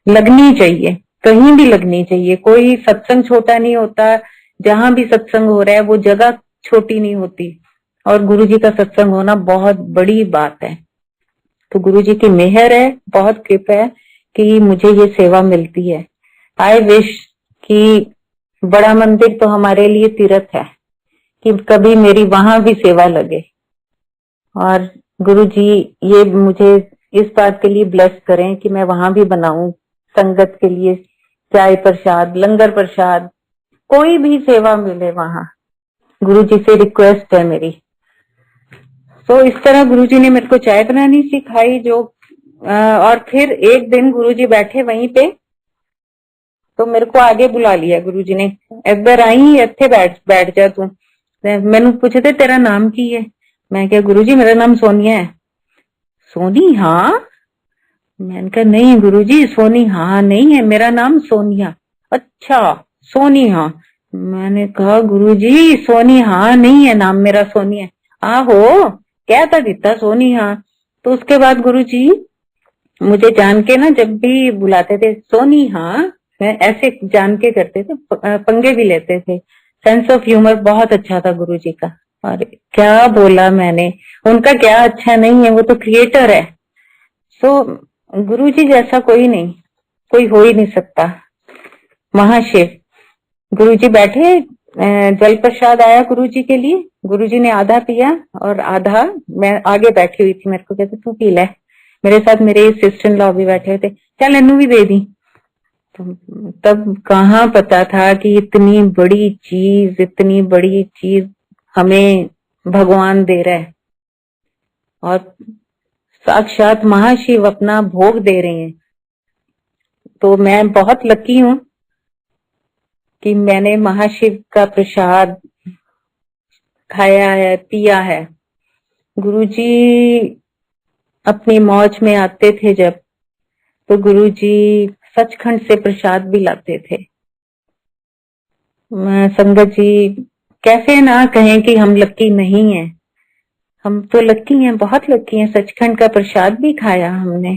लगनी चाहिए, कहीं भी लगनी चाहिए। कोई सत्संग छोटा नहीं होता, जहां भी सत्संग हो रहा है वो जगह छोटी नहीं होती, और गुरुजी का सत्संग होना बहुत बड़ी बात है। तो गुरुजी की मेहर है, बहुत कृपा है कि मुझे ये सेवा मिलती है। आई विश कि बड़ा मंदिर तो हमारे लिए तीर्थ है, कि कभी मेरी वहां भी सेवा लगे, और गुरुजी ये मुझे इस बात के लिए ब्लेस करें कि मैं वहां भी बनाऊं संगत के लिए चाय प्रसाद, लंगर प्रसाद, कोई भी सेवा मिले वहां, गुरुजी से रिक्वेस्ट है मेरी। तो इस तरह गुरुजी ने मेरे को चाय बनानी सिखाई जो और फिर एक दिन गुरुजी बैठे वहीं पे, तो मेरे को आगे बुला लिया गुरुजी ने, इधर आई, इत्थे बैठ जा तू। मैंने पूछे थे तेरा नाम की है, मैं क्या गुरुजी मेरा नाम सोनिया है। सोनी हाँ, मैंने कहा नहीं गुरुजी सोनी हाँ नहीं है, मेरा नाम सोनिया। अच्छा सोनी हाँ, मैंने कहा गुरुजी सोनी हाँ नहीं है, नाम मेरा सोनी है। आहो कहता दिता सोनी हाँ। तो उसके बाद गुरुजी मुझे जान के ना जब भी बुलाते थे सोनी हाँ, मैं ऐसे जान के करते थे, पंगे भी लेते थे। सेंस ऑफ ह्यूमर बहुत अच्छा था गुरुजी का। और क्या बोला मैंने, उनका क्या अच्छा नहीं है, वो तो क्रिएटर है। सो गुरुजी जैसा कोई नहीं, कोई हो ही नहीं सकता। महाशिव गुरुजी बैठे, जल प्रसाद आया गुरुजी के लिए, गुरुजी ने आधा पिया और आधा मैं आगे बैठी हुई थी, मेरे को कहते तू पी ले। मेरे साथ मेरे सिस्टर इन लॉ भी बैठे हुए थे, चल इन्नू भी दे दी। तो तब कहाँ पता था कि इतनी बड़ी चीज, इतनी बड़ी चीज हमें भगवान दे रहा है, और साक्षात महाशिव अपना भोग दे रहे हैं। तो मैं बहुत लकी हूँ कि मैंने महाशिव का प्रसाद खाया है, पिया है। गुरुजी अपनी मौज में आते थे जब, तो गुरुजी सचखंड से प्रसाद भी लाते थे। संगत जी कैसे ना कहें कि हम लकी नहीं हैं, हम तो लकी हैं, बहुत लकी हैं। सचखंड का प्रसाद भी खाया हमने,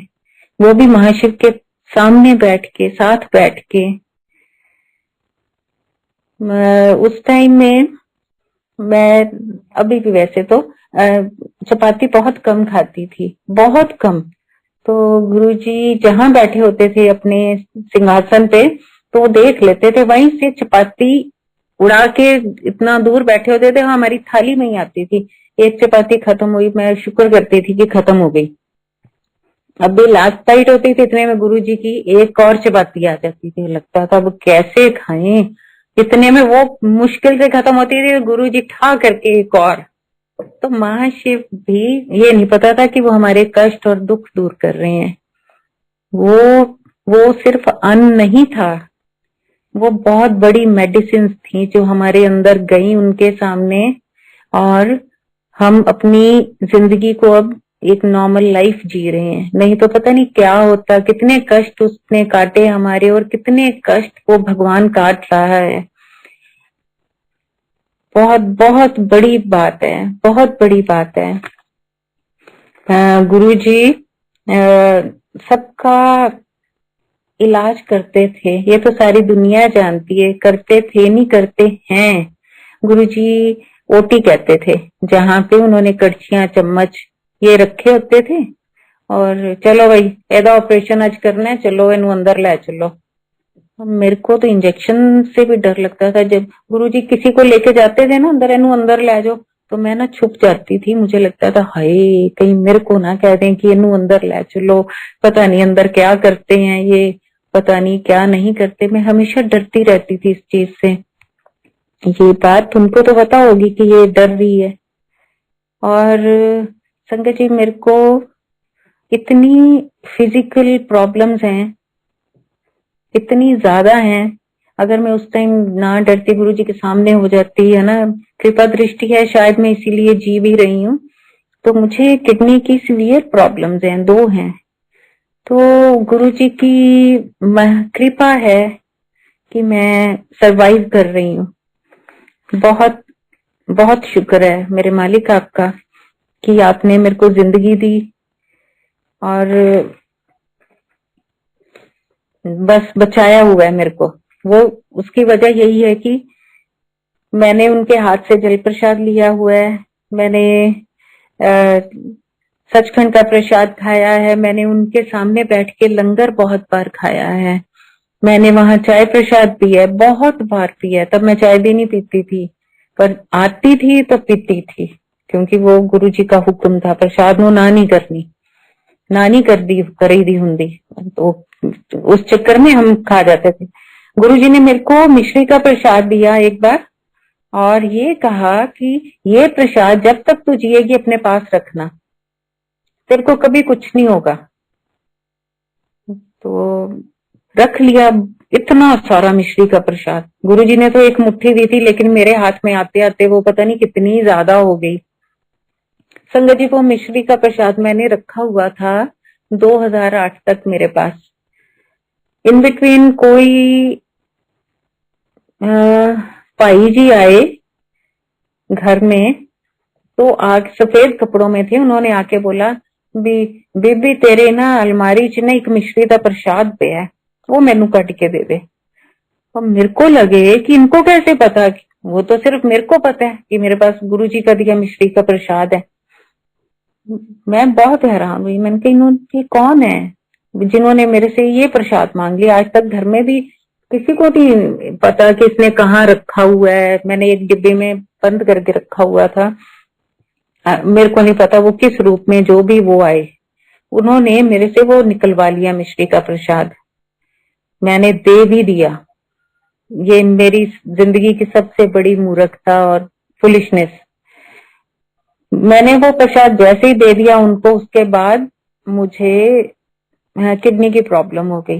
वो भी महाशिव के सामने बैठ के, साथ बैठ के। उस टाइम में मैं, अभी भी वैसे तो चपाती बहुत कम खाती थी, बहुत कम। तो गुरुजी जहां बैठे होते थे अपने सिंहासन पे, तो वो देख लेते थे, वहीं से चपाती उड़ा के, इतना दूर बैठे होते थे, हमारी थाली में ही आती थी। एक चपाती खत्म हुई, मैं शुक्र करती थी कि खत्म हो गई। अब भी लास्ट टाइट होती थी, इतने में गुरुजी की एक और चपाती आ जाती थी, लगता था वो कैसे खाएं। इतने में वो मुश्किल से खत्म होती थी, गुरुजी ठा करके एक और। तो महाशिव भी ये नहीं पता था कि वो हमारे कष्ट और दुख दूर कर रहे हैं। वो सिर्फ अन्न नहीं था, वो बहुत बड़ी मेडिसिन थी जो हमारे अंदर गई उनके सामने, और हम अपनी जिंदगी को अब एक नॉर्मल लाइफ जी रहे हैं। नहीं तो पता नहीं क्या होता, कितने कष्ट उसने काटे हमारे, और कितने कष्ट वो भगवान काट रहा है। बहुत बहुत बड़ी बात है, बहुत बड़ी बात है। गुरुजी सबका इलाज करते थे, ये तो सारी दुनिया जानती है, करते थे नहीं करते हैं। गुरुजी ओटी कहते थे, जहां पे उन्होंने कड़छियां चम्मच ये रखे होते थे, और चलो भाई एदा ऑपरेशन आज करना है, चलो इनू अंदर ले चलो। मेरे को तो इंजेक्शन से भी डर लगता था। जब गुरुजी किसी को लेके जाते थे ना अंदर, एनू अंदर ले जाओ, तो मैं ना छुप जाती थी। मुझे लगता था हाय कहीं मेरे को ना कह दें कि इनू अंदर ले चलो, पता नहीं अंदर क्या करते हैं ये, पता नहीं क्या नहीं करते। मैं हमेशा डरती रहती थी इस चीज से। ये बात तुमको तो पता होगी कि ये डर रही है। और संगत जी, मेरे को इतनी फिजिकल प्रॉब्लम्स हैं, इतनी ज्यादा हैं। अगर मैं उस टाइम ना डरती, गुरुजी के सामने हो जाती है ना, कृपा दृष्टि है शायद, मैं इसीलिए जी भी रही हूँ। तो मुझे किडनी की सीवियर प्रॉब्लम्स हैं, 2 हैं। तो गुरुजी की कृपा है कि मैं सरवाइव कर रही हूँ। बहुत बहुत शुक्र है मेरे मालिक आपका कि आपने मेरे को जिंदगी दी। और बस बचाया हुआ है मेरे को। वो उसकी वजह यही है कि मैंने उनके हाथ से जल प्रसाद लिया हुआ है, मैंने सचखंड का प्रसाद खाया है, मैंने उनके सामने बैठ के लंगर बहुत बार खाया है, मैंने वहां चाय प्रसाद पिया है, बहुत बार पिया है। तब मैं चाय भी नहीं पीती थी, पर आती थी तो पीती थी, क्योंकि वो गुरुजी का हुक्म था प्रसाद नु ना नहीं करनी, ना नहीं करी दी हुंदी। तो उस चक्कर में हम खा जाते थे। गुरुजी ने मेरे को मिश्री का प्रसाद दिया एक बार, और ये कहा कि ये प्रसाद जब तक तू जिएगी अपने पास रखना, तेरे को कभी कुछ नहीं होगा। तो रख लिया इतना सारा मिश्री का प्रसाद। गुरुजी ने तो एक मुट्ठी दी थी, लेकिन मेरे हाथ में आते आते वो पता नहीं कितनी ज्यादा हो गई। संगत जी, वो मिश्री का प्रसाद मैंने रखा हुआ था 2008 तक मेरे पास। इन बिटवीन कोई भाई जी आए घर में, तो आग सफेद कपड़ों में थे, उन्होंने आके बोला बीबी तेरे ना अलमारी च ना एक मिश्री का प्रसाद पे है, वो मैनू कट के दे दे। और मेरे को लगे कि इनको कैसे पता, वो तो सिर्फ मेरे को पता है कि मेरे पास गुरुजी का दिया मिश्री का प्रसाद है। मैं बहुत हैरान हुई, मैंने कहा इन्होंने कौन है जिन्होंने मेरे से ये प्रसाद मांग लिया। आज तक घर में भी किसी को नहीं पता कि इसने कहाँ रखा हुआ है, मैंने एक डिब्बे में बंद करके रखा हुआ था। मेरे को नहीं पता वो किस रूप में, जो भी वो आए, उन्होंने मेरे से वो निकलवा लिया मिश्री का प्रसाद, मैंने दे भी दिया। ये मेरी जिंदगी की सबसे बड़ी मूर्खता और फुलिशनेस। मैंने वो प्रसाद जैसे ही दे दिया उनको, उसके बाद मुझे किडनी की प्रॉब्लम हो गई।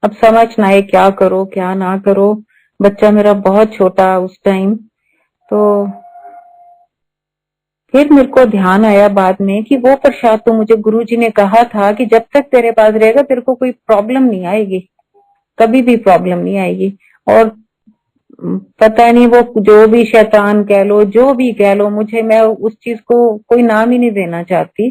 अब समझ ना आए क्या करो क्या ना करो। बच्चा मेरा बहुत छोटा उस टाइम। तो फिर मेरे को ध्यान आया बाद में कि वो प्रसाद तो मुझे गुरुजी ने कहा था कि जब तक तेरे पास रहेगा तेरे को कोई प्रॉब्लम नहीं आएगी, कभी भी प्रॉब्लम नहीं आएगी। और पता नहीं वो जो भी शैतान कह लो, जो भी कह लो, मुझे, मैं उस चीज को कोई नाम ही नहीं देना चाहती।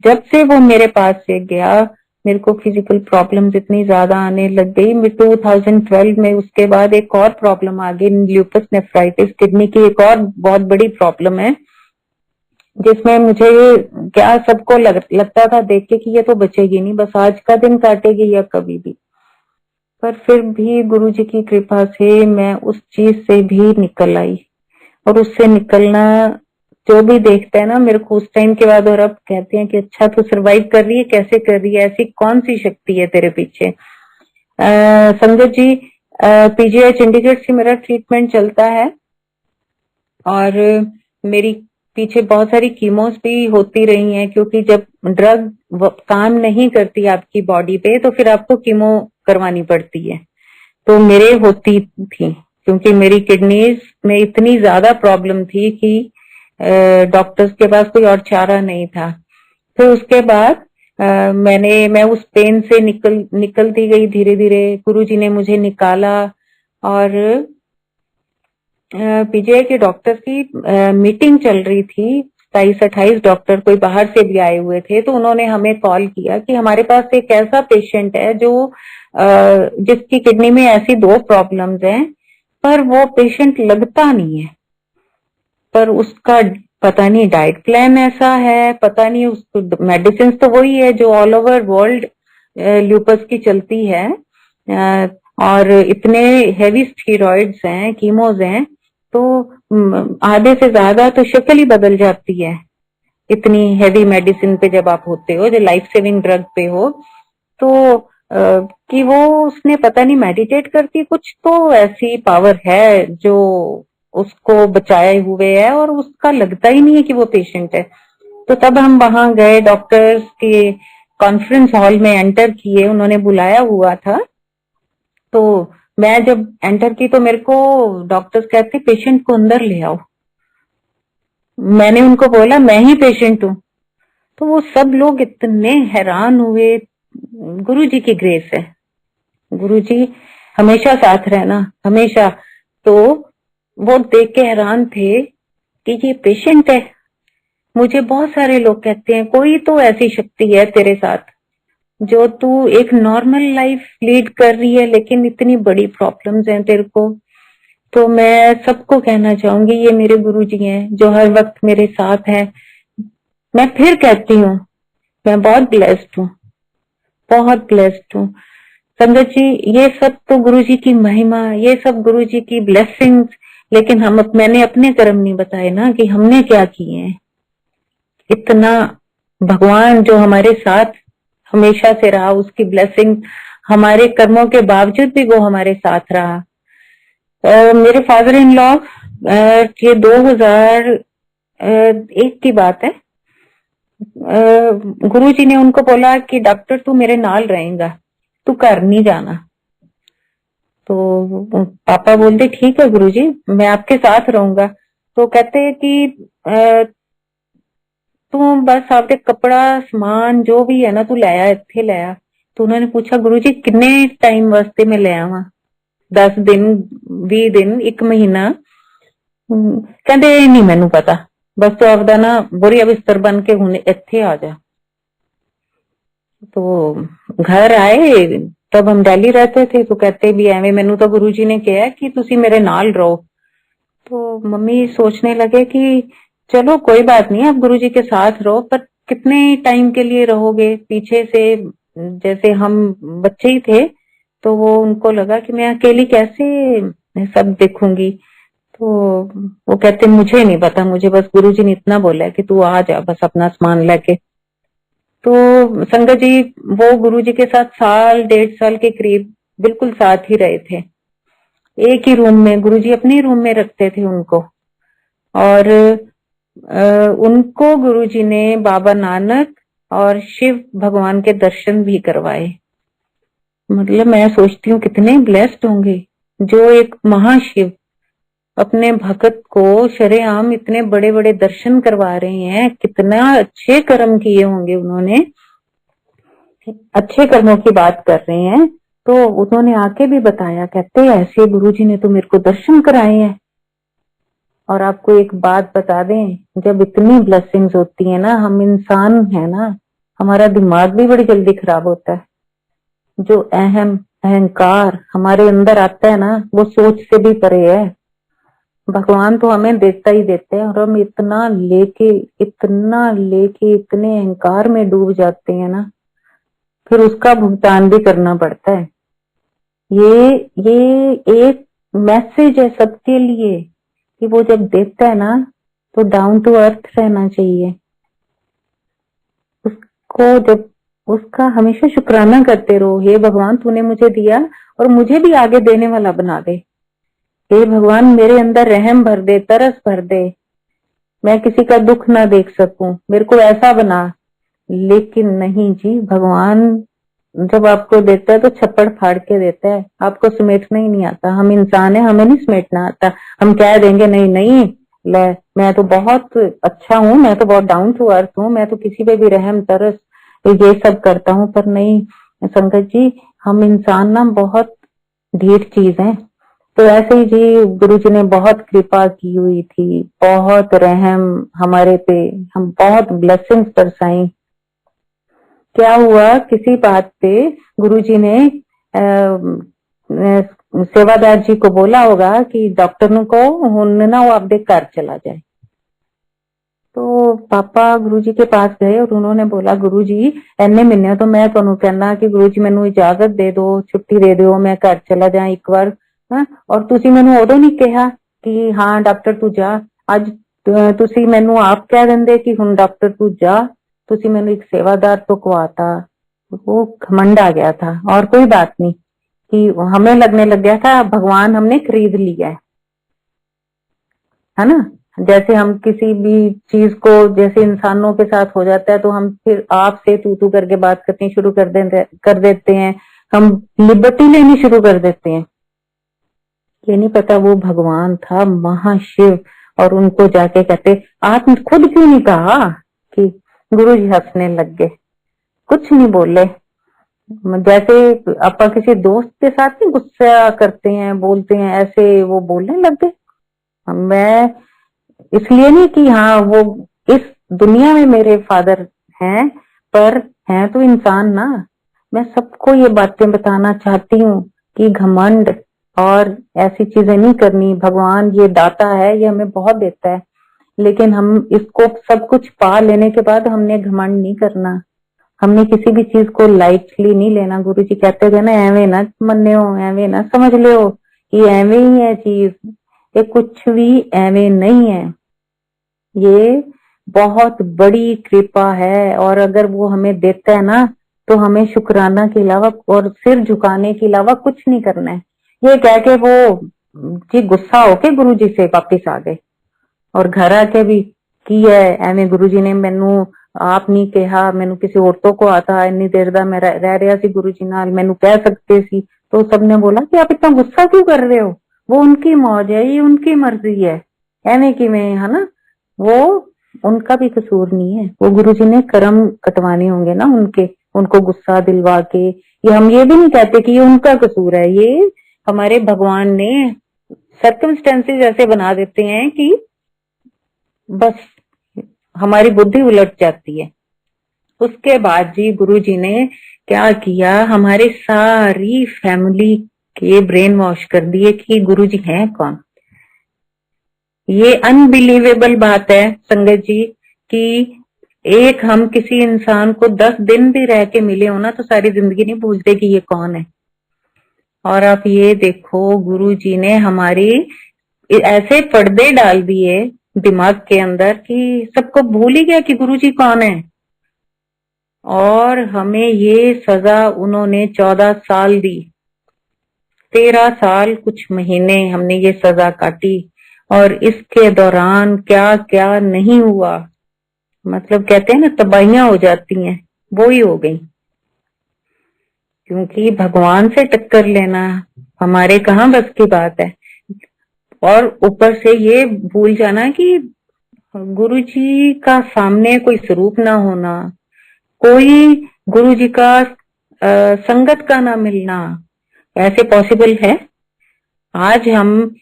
जब से वो मेरे पास से गया, मेरे को फिजिकल प्रॉब्लम्स इतनी ज्यादा आने लग गई। 2012 में उसके बाद एक और प्रॉब्लम आ गई, ल्यूपस नेफ्राइटिस, किडनी की एक और बहुत बड़ी प्रॉब्लम है, जिसमें मुझे क्या सबको लगता था देख के कि ये तो बचेगी नहीं, बस आज का दिन काटेगी या कभी भी। पर फिर भी गुरुजी की कृपा से मैं उस चीज से भी निकल आई। और उससे निकलना, जो भी देखता है ना मेरे को उस टाइम के बाद, और अब कहते हैं कि अच्छा तू सरवाइव कर रही है, कैसे कर रही है, ऐसी कौन सी शक्ति है तेरे पीछे। संगत जी, पीजीआई चंडीगढ़ से मेरा ट्रीटमेंट चलता है, और मेरी पीछे बहुत सारी कीमोस भी होती रही हैं, क्योंकि जब ड्रग काम नहीं करती आपकी बॉडी पे तो फिर आपको कीमो करवानी पड़ती है। तो मेरे होती थी, क्योंकि मेरी किडनीज में इतनी ज्यादा प्रॉब्लम थी कि डॉक्टर्स के पास कोई और चारा नहीं था। फिर उसके बाद मैं उस पेन से निकलती गई धीरे धीरे। गुरुजी ने मुझे निकाला, और पीजीआई के डॉक्टर्स की मीटिंग चल रही थी, 27-28 डॉक्टर कोई बाहर से भी आए हुए थे। तो उन्होंने हमें कॉल किया कि हमारे पास एक ऐसा पेशेंट है जो जिसकी किडनी में ऐसी 2 प्रॉब्लम्स हैं, पर वो पेशेंट लगता नहीं है, पर उसका पता नहीं डाइट प्लान ऐसा है, पता नहीं उसको मेडिसिन तो वही है जो ऑल ओवर वर्ल्ड ल्यूपस की चलती है, और इतने हेवी स्टीरॉइड्स हैं, कीमोज हैं, तो आधे से ज्यादा तो शक्ल ही बदल जाती है इतनी हेवी मेडिसिन पे जब आप होते हो, जो लाइफ सेविंग ड्रग पे हो। तो कि वो उसने पता नहीं मेडिटेट करती, कुछ तो ऐसी पावर है जो उसको बचाए हुए है और उसका लगता ही नहीं है कि वो पेशेंट है। तो तब हम वहां गए, डॉक्टर्स के कॉन्फ्रेंस हॉल में एंटर किए, उन्होंने बुलाया हुआ था। तो मैं जब एंटर की तो मेरे को डॉक्टर्स कहते पेशेंट को अंदर ले आओ। मैंने उनको बोला मैं ही पेशेंट हूँ। तो वो सब लोग इतने हैरान हुए। गुरुजी की ग्रेस है, गुरुजी हमेशा साथ रहना, हमेशा। तो वो देख के हैरान थे कि ये पेशेंट है। मुझे बहुत सारे लोग कहते हैं कोई तो ऐसी शक्ति है तेरे साथ जो तू एक नॉर्मल लाइफ लीड कर रही है लेकिन इतनी बड़ी प्रॉब्लम्स हैं तेरे को। तो मैं सबको कहना चाहूंगी ये मेरे गुरुजी हैं जो हर वक्त मेरे साथ हैं। मैं फिर कहती हूँ मैं बहुत ब्लेस्ड हूँ, बहुत ब्लेस्ड हूँ। संगत जी, ये सब तो गुरुजी की महिमा, ये सब गुरुजी की ब्लेसिंग्स। लेकिन मैंने अपने कर्म नहीं बताए ना कि हमने क्या किए हैं। इतना भगवान जो हमारे साथ हमेशा से रहा, उसकी ब्लेसिंग हमारे कर्मों के बावजूद भी वो हमारे साथ रहा। मेरे फादर इन लॉ, ये 2001 की बात है। गुरुजी ने उनको बोला कि डॉक्टर तू मेरे नाल रहेगा, तू घर नहीं जाना। तो पापा बोलते ठीक है गुरुजी मैं आपके साथ रहूंगा। तो कहते हैं कि तू बस आपके कपड़ा समान जो भी है ना तू ले आ, इत्थे ले आ। तो उन्होंने पूछा गुरुजी किन्ने टाइम वास्ते मैं ले आवा? 10 दिन, 20 दिन, 1 महीना? कहते नहीं मैनू पता, बस तू आपदा ना बोरिया बिस्तर बन के हुण इत्थे आ जा। तो घर आए, तब हम दिल्ली रहते थे। तो कहते भी एवं मैनू तो गुरुजी ने कहा कि तुसी मेरे नाल रहो। तो मम्मी सोचने लगे कि चलो कोई बात नहीं आप गुरुजी के साथ रहो, पर कितने टाइम के लिए रहोगे? पीछे से जैसे हम बच्चे ही थे तो वो उनको लगा कि मैं अकेली कैसे सब देखूंगी। तो वो कहते मुझे नहीं पता, मुझे बस गुरुजी ने इतना बोला है कि तू आ जा बस अपना सामान लेके। तो संगत जी वो गुरुजी के साथ साल 1.5 साल के करीब बिल्कुल साथ ही रहे थे। एक ही रूम में, गुरुजी अपने रूम में रखते थे उनको। और उनको गुरुजी ने बाबा नानक और शिव भगवान के दर्शन भी करवाए। मतलब मैं सोचती हूँ कितने ब्लेस्ड होंगे जो एक महाशिव अपने भक्त को शरेआम इतने बड़े बड़े दर्शन करवा रहे हैं। कितना अच्छे कर्म किए होंगे उन्होंने, अच्छे कर्मों की बात कर रहे हैं। तो उन्होंने आके भी बताया, कहते ऐसे गुरुजी ने तो मेरे को दर्शन कराए हैं। और आपको एक बात बता दें, जब इतनी ब्लेसिंग्स होती है ना, हम इंसान है ना, हमारा दिमाग भी बड़ी जल्दी खराब होता है। जो अहंकार हमारे अंदर आता है ना, वो सोच से भी परे है। भगवान तो हमें देता ही देते हैं और हम इतना लेके इतने अहंकार में डूब जाते हैं ना, फिर उसका भुगतान भी करना पड़ता है। ये एक मैसेज है सबके लिए कि वो जब देता है ना तो डाउन टू अर्थ रहना चाहिए उसको। जब उसका हमेशा शुक्राना करते रहो, हे भगवान तूने मुझे दिया और मुझे भी आगे देने वाला बना दे। हे भगवान मेरे अंदर रहम भर दे, तरस भर दे, मैं किसी का दुख ना देख सकूं, मेरे को ऐसा बना। लेकिन नहीं जी, भगवान जब आपको देता है तो छप्पड़ फाड़ के देता है, आपको समेटना ही नहीं आता। हम इंसान है, हमें नहीं समेटना आता। हम कह देंगे नहीं नहीं ले मैं तो बहुत अच्छा हूँ, मैं तो बहुत डाउन टू अर्थ हूँ, मैं तो किसी पे भी रहम तरस ये सब करता हूँ। पर नहीं संगत जी, हम इंसान ना बहुत ढीठ चीज है। तो ऐसे ही जी गुरुजी ने बहुत कृपा की हुई थी, बहुत रहम हमारे पे, हम बहुत ब्लेसिंग्स बरसाई। क्या हुआ, किसी बात पे गुरुजी ने सेवादार जी को बोला होगा कि डॉक्टर को हुन ना वो आपदे घर चला जाए। तो पापा गुरुजी के पास गए और उन्होंने बोला, गुरुजी एने महीने तो मैं तुहानू कहना कि गुरुजी मैनू इजाजत दे दो, छुट्टी दे दो, मैं घर चला जाए एक बार। हाँ, और तुसी मैनू उदों नहीं कहा कि हाँ डॉक्टर तू जा। अज तुसी मैनू आप कह देंदे कि हुण डॉक्टर तू जा, तुसी मैनू एक सेवादार तो कवाता। वो घमंड आ गया था, और कोई बात नहीं, कि हमें लगने लग गया था भगवान हमने खरीद लिया है ना। जैसे हम किसी भी चीज को, जैसे इंसानों के साथ हो जाता है, तो हम फिर आप से तू करके बात करनी शुरू कर देते हैं, हम लिबर्टी लेनी शुरू कर देते हैं। ये नहीं पता वो भगवान था महाशिव, और उनको जाके कहते, आपने खुद क्यों नहीं कहा कि गुरुजी हंसने लग गए, कुछ नहीं बोले। जैसे अपन किसी दोस्त के साथ नहीं गुस्सा करते हैं, बोलते हैं, ऐसे वो बोलने लग गए। मैं इसलिए नहीं कि हाँ वो इस दुनिया में मेरे फादर हैं, पर हैं तो इंसान ना। मैं सबको ये बातें बताना चाहती हूँ कि घमंड और ऐसी चीजें नहीं करनी। भगवान ये दाता है, ये हमें बहुत देता है, लेकिन हम इसको सब कुछ पा लेने के बाद हमने घमंड नहीं करना, हमने किसी भी चीज को लाइटली नहीं लेना। गुरु जी कहते थे ना, एवं ना मन्ने हो, एवं ना समझ लो कि एवं ही है चीज, ये कुछ भी एवं नहीं है, ये बहुत बड़ी कृपा है। और अगर वो हमें देता है ना, तो हमें शुक्राना के अलावा और सिर झुकाने के अलावा कुछ नहीं करना है। ये कह के वो जी गुस्सा होके गुरु जी से वापिस आ गए, और घर आके भी की है एवं गुरु जी ने मैनू आप नहीं कहा, मैनू किसी और तो को आता, इन्नी देर दा मैं रह रहा सी गुरु जी नाल, मैनू कह सकते सी। तो सबने बोला कि आप इतना गुस्सा क्यों कर रहे हो, वो उनकी मौज है, ये उनकी मर्जी है, एवं किवें, है ना। वो उनका भी कसूर नहीं है, वो गुरु जी ने कर्म कटवाने होंगे ना उनके, उनको गुस्सा दिलवा के। ये हम ये भी नहीं कहते कि ये उनका कसूर है, ये हमारे भगवान ने सर्कमस्टेंसेस ऐसे बना देते हैं कि बस हमारी बुद्धि उलट जाती है। उसके बाद जी गुरु जी ने क्या किया, हमारे सारी फैमिली के ब्रेन वॉश कर दिए कि गुरु जी हैं कौन। ये अनबिलीवेबल बात है संगत जी, कि एक हम किसी इंसान को 10 दिन भी रह के मिले हो ना, तो सारी जिंदगी नहीं भूलते कि ये कौन है। और आप ये देखो, गुरु जी ने हमारी ऐसे पर्दे डाल दिए दिमाग के अंदर कि सबको भूल ही गया कि गुरु जी कौन है। और हमें ये सजा उन्होंने 14 साल दी, 13 साल कुछ महीने हमने ये सजा काटी, और इसके दौरान क्या क्या नहीं हुआ। मतलब कहते हैं ना, तबाहियां हो जाती हैं, वो ही हो गई। क्योंकि भगवान से टक्कर लेना हमारे कहाँ बस की बात है। और ऊपर से ये भूल जाना कि गुरु जी का सामने कोई स्वरूप ना होना, कोई गुरु जी का संगत का ना मिलना, ऐसे पॉसिबल है। आज हम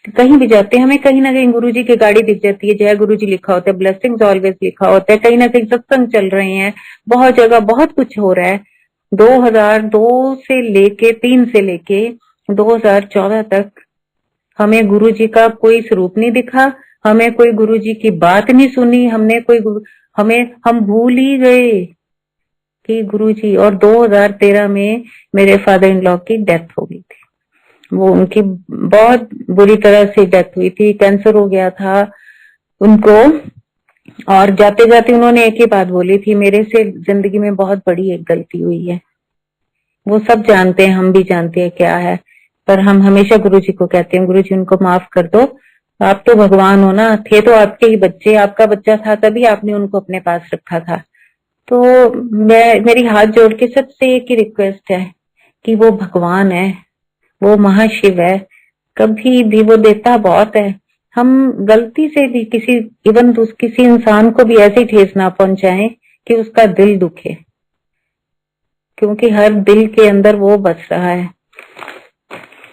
कहीं भी जाते हैं, हमें कहीं ना कहीं गुरु जी की गाड़ी दिख जाती है, जय गुरु जी लिखा होता है, ब्लेसिंग्स ऑलवेज लिखा होता है, कहीं ना कहीं सत्संग चल रहे हैं, बहुत जगह बहुत कुछ हो रहा है। 2002 से लेके 3 से लेके 2014 तक हमें गुरु जी का कोई स्वरूप नहीं दिखा, हमें कोई गुरु जी की बात नहीं सुनी, हमने कोई हम भूल ही गए कि गुरु जी। और 2013 में मेरे फादर इन लॉ की डेथ हो गई थी, वो उनकी बहुत बुरी तरह से डेथ हुई थी, कैंसर हो गया था उनको। और जाते जाते उन्होंने एक ही बात बोली थी, मेरे से जिंदगी में बहुत बड़ी एक गलती हुई है। वो सब जानते हैं, हम भी जानते हैं क्या है, पर हम हमेशा गुरु जी को कहते हैं, गुरु जी उनको माफ कर दो, आप तो भगवान हो ना, थे तो आपके ही बच्चे, आपका बच्चा था तभी आपने उनको अपने पास रखा था। तो मेरी हाथ जोड़ के सबसे एक ही रिक्वेस्ट है कि वो भगवान है, वो महाशिव है, कभी भी वो देता बहुत है। हम गलती से भी किसी इंसान को भी ऐसी ठेस ना पहुंचाएं कि उसका दिल दुखे, क्योंकि हर दिल के अंदर वो बस रहा है।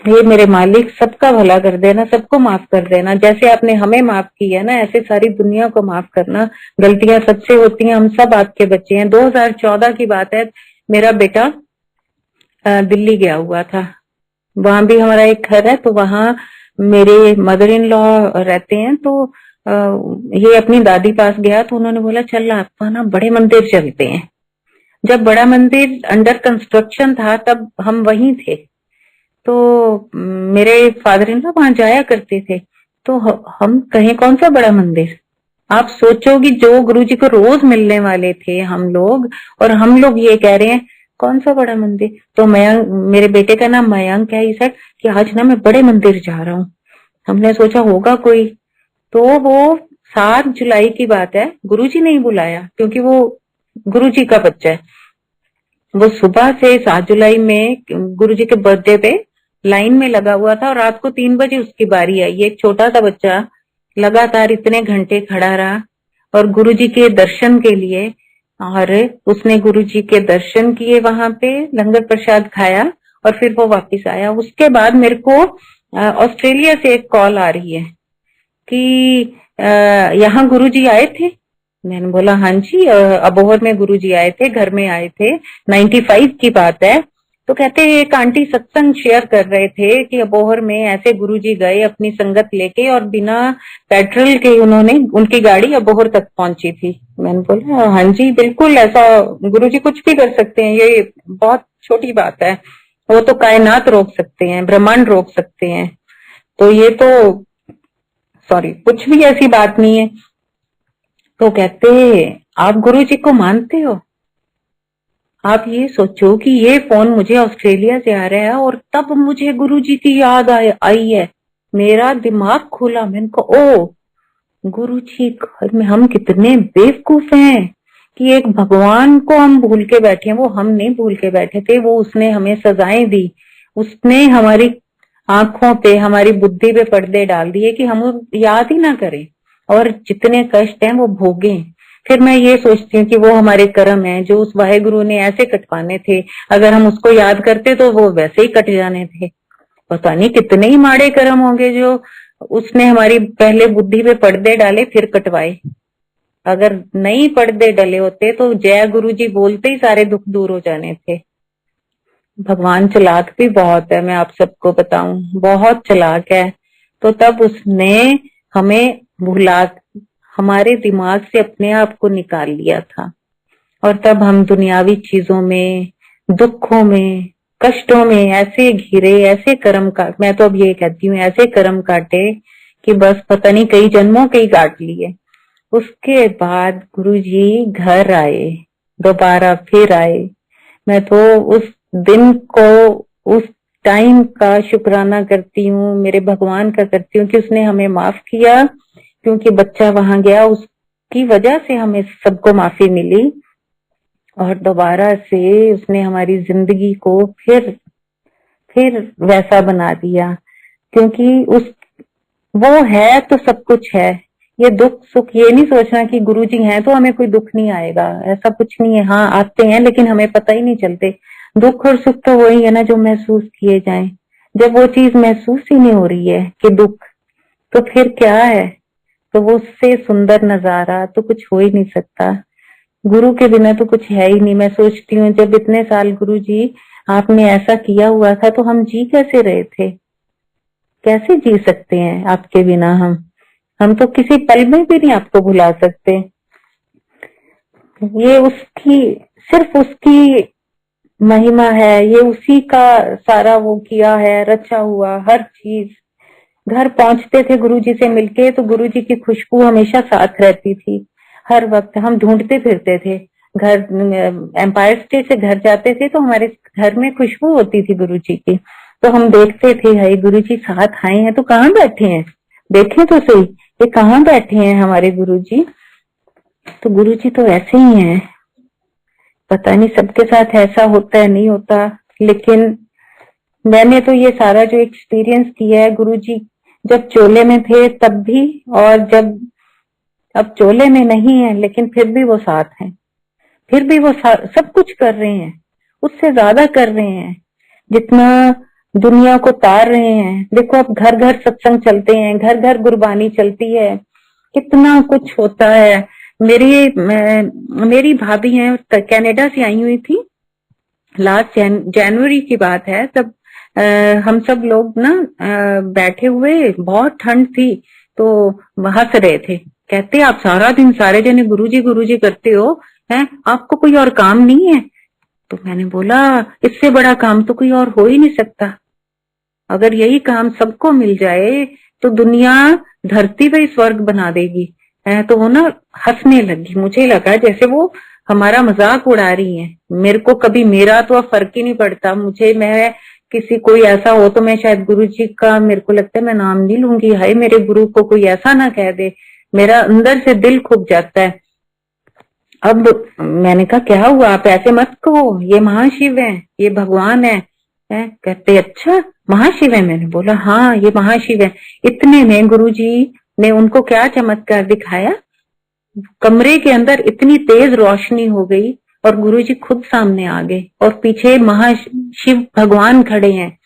ये मेरे मालिक सबका भला कर देना, सबको माफ कर देना, जैसे आपने हमें माफ किया ना, ऐसे सारी दुनिया को माफ करना। गलतियां सबसे होती हैं, हम सब आपके बच्चे हैं। 2014 की बात है, मेरा बेटा दिल्ली गया हुआ था, वहां भी हमारा एक घर है, तो वहां मेरे मदर इन लॉ रहते हैं। तो ये अपनी दादी पास गया तो उन्होंने बोला चल आपका ना बड़े मंदिर चलते हैं। जब बड़ा मंदिर अंडर कंस्ट्रक्शन था तब हम वहीं थे, तो मेरे फादर इन लॉ वहां जाया करते थे। तो हम कहें कौन सा बड़ा मंदिर, आप सोचोगी जो गुरुजी को रोज मिलने वाले थे हम लोग, और हम लोग ये कह रहे हैं कौन सा बड़ा मंदिर। तो मयंक, मेरे बेटे का नाम मयंक है, इसे कि आज ना मैं बड़े मंदिर जा रहा हूँ। हमने सोचा होगा कोई, तो वो 7 जुलाई की बात है, गुरुजी ने ही बुलाया क्योंकि वो गुरुजी का बच्चा है। वो सुबह से 7 जुलाई में गुरुजी के बर्थडे पे लाइन में लगा हुआ था और रात को 3 बजे उसकी बारी आई। एक छोटा सा बच्चा लगातार इतने घंटे खड़ा रहा और गुरुजी के दर्शन के लिए, और उसने गुरुजी के दर्शन किए, वहां पे लंगर प्रसाद खाया और फिर वो वापस आया। उसके बाद मेरे को ऑस्ट्रेलिया से एक कॉल आ रही है कि यहाँ गुरुजी आए थे। मैंने बोला हाँ जी, अबोहर में गुरुजी आए थे, घर में आए थे, 95 की बात है। तो कहते हैं एक आंटी सत्संग शेयर कर रहे थे कि अबोहर में ऐसे गुरुजी गए अपनी संगत लेके और बिना पेट्रोल के उन्होंने, उनकी गाड़ी अबोहर तक पहुंची थी। मैंने बोला हाँ जी बिल्कुल, ऐसा गुरुजी कुछ भी कर सकते हैं, ये बहुत छोटी बात है, वो तो कायनात रोक सकते हैं, ब्रह्मांड रोक सकते हैं, तो ये तो सॉरी कुछ भी ऐसी बात नहीं है। तो कहते आप गुरुजी को मानते हो? आप ये सोचो कि ये फोन मुझे ऑस्ट्रेलिया से आ रहा है और तब मुझे गुरुजी की याद आई है। मेरा दिमाग खुला, मैंने कहा ओ गुरुजी घर में हम कितने बेवकूफ हैं कि एक भगवान को हम भूल के बैठे हैं। वो हम नहीं भूल के बैठे थे, वो उसने हमें सजाएं दी, उसने हमारी आंखों पे, हमारी बुद्धि पे पर्दे डाल दिए कि हम याद ही ना करें और जितने कष्ट हैं वो भोगें। फिर मैं ये सोचती हूँ कि वो हमारे कर्म है जो उस वाहेगुरु ने ऐसे कटवाने थे, अगर हम उसको याद करते तो वो वैसे ही कट जाने थे। पता नहीं कितने ही माड़े कर्म होंगे जो उसने हमारी पहले बुद्धि पे पर्दे डाले फिर कटवाए। अगर नहीं पर्दे डले होते तो जय गुरु जी बोलते ही सारे दुख दूर हो जाने थे। भगवान चालाक भी बहुत है, मैं आप सबको बताऊं, बहुत चालाक है। तो तब उसने हमें भुला, हमारे दिमाग से अपने आप को निकाल लिया था और तब हम दुनियावी चीजों में, दुखों में, कष्टों में ऐसे घिरे, ऐसे कर्म का, मैं तो अब ये कहती हूँ ऐसे कर्म काटे कि बस पता नहीं कई जन्मों के ही काट लिए। उसके बाद गुरुजी घर आए, दोबारा फिर आए। मैं तो उस दिन को, उस टाइम का शुक्राना करती हूँ, मेरे भगवान का करती हूँ कि उसने हमें माफ किया, क्योंकि बच्चा वहां गया, उसकी वजह से हमें सबको माफी मिली और दोबारा से उसने हमारी जिंदगी को फिर वैसा बना दिया। क्योंकि उस वो है तो सब कुछ है। ये दुख सुख ये नहीं सोचना कि गुरुजी हैं तो हमें कोई दुख नहीं आएगा, ऐसा कुछ नहीं है। हाँ आते हैं लेकिन हमें पता ही नहीं चलते। दुख और सुख तो वही है ना जो महसूस किए जाएं। जब वो चीज महसूस ही नहीं हो रही है कि दुख, तो फिर क्या है? तो वो उससे सुंदर नजारा तो कुछ हो ही नहीं सकता। गुरु के बिना तो कुछ है ही नहीं। मैं सोचती हूँ जब इतने साल गुरुजी आपने ऐसा किया हुआ था तो हम जी कैसे रहे थे? कैसे जी सकते हैं आपके बिना? हम तो किसी पल में भी नहीं आपको भुला सकते। ये उसकी, सिर्फ उसकी महिमा है, ये उसी का सारा वो किया है, रचा हुआ हर चीज। घर पहुंचते थे गुरुजी से मिलके तो गुरुजी की खुशबू हमेशा साथ रहती थी, हर वक्त हम ढूंढते फिरते थे। घर एम्पायर स्टेट से घर जाते थे तो हमारे घर में खुशबू होती थी गुरुजी की, तो हम देखते थे हाय गुरुजी साथ आए हैं तो कहाँ बैठे हैं, देखें तो सही ये कहाँ बैठे हैं हमारे गुरुजी। तो गुरुजी तो ऐसे ही हैं। पता नहीं सबके साथ ऐसा होता है नहीं होता, लेकिन मैंने तो ये सारा जो एक्सपीरियंस किया है, गुरुजी जब चोले में थे तब भी, और जब अब चोले में नहीं है लेकिन फिर भी वो साथ हैं, फिर भी वो सब कुछ कर रहे हैं, उससे ज्यादा कर रहे हैं जितना दुनिया को तार रहे हैं। देखो अब घर घर सत्संग चलते हैं, घर घर गुरबानी चलती है, कितना कुछ होता है। मेरी भाभी है कनाडा से आई हुई थी, लास्ट जनवरी की बात है। तब हम सब लोग ना बैठे हुए, बहुत ठंड थी, तो हंस रहे थे, कहते आप सारा दिन सारे जने गुरुजी करते हो, हैं आपको कोई और काम नहीं है? तो मैंने बोला इससे बड़ा काम तो कोई और हो ही नहीं सकता। अगर यही काम सबको मिल जाए तो दुनिया धरती पे ही स्वर्ग बना देगी। है तो वो ना हंसने लगी, मुझे लगा जैसे वो हमारा मजाक उड़ा रही है। मेरे को कभी मेरा तो अब फर्क ही नहीं पड़ता, मुझे मैं किसी कोई ऐसा हो तो मैं शायद गुरु जी का मेरे को लगता है मैं नाम नहीं लूंगी, हाय मेरे गुरु को कोई ऐसा ना कह दे, मेरा अंदर से दिल खुब जाता है। अब मैंने कहा क्या हुआ, आप ऐसे मत कहो, ये महाशिव है, ये भगवान है। कहते अच्छा महाशिव है? मैंने बोला हाँ ये महाशिव है। इतने में गुरुजी ने उनको क्या चमत्कार दिखाया, कमरे के अंदर इतनी तेज रोशनी हो गई और गुरुजी खुद सामने आ गए और पीछे महाशिव भगवान खड़े हैं।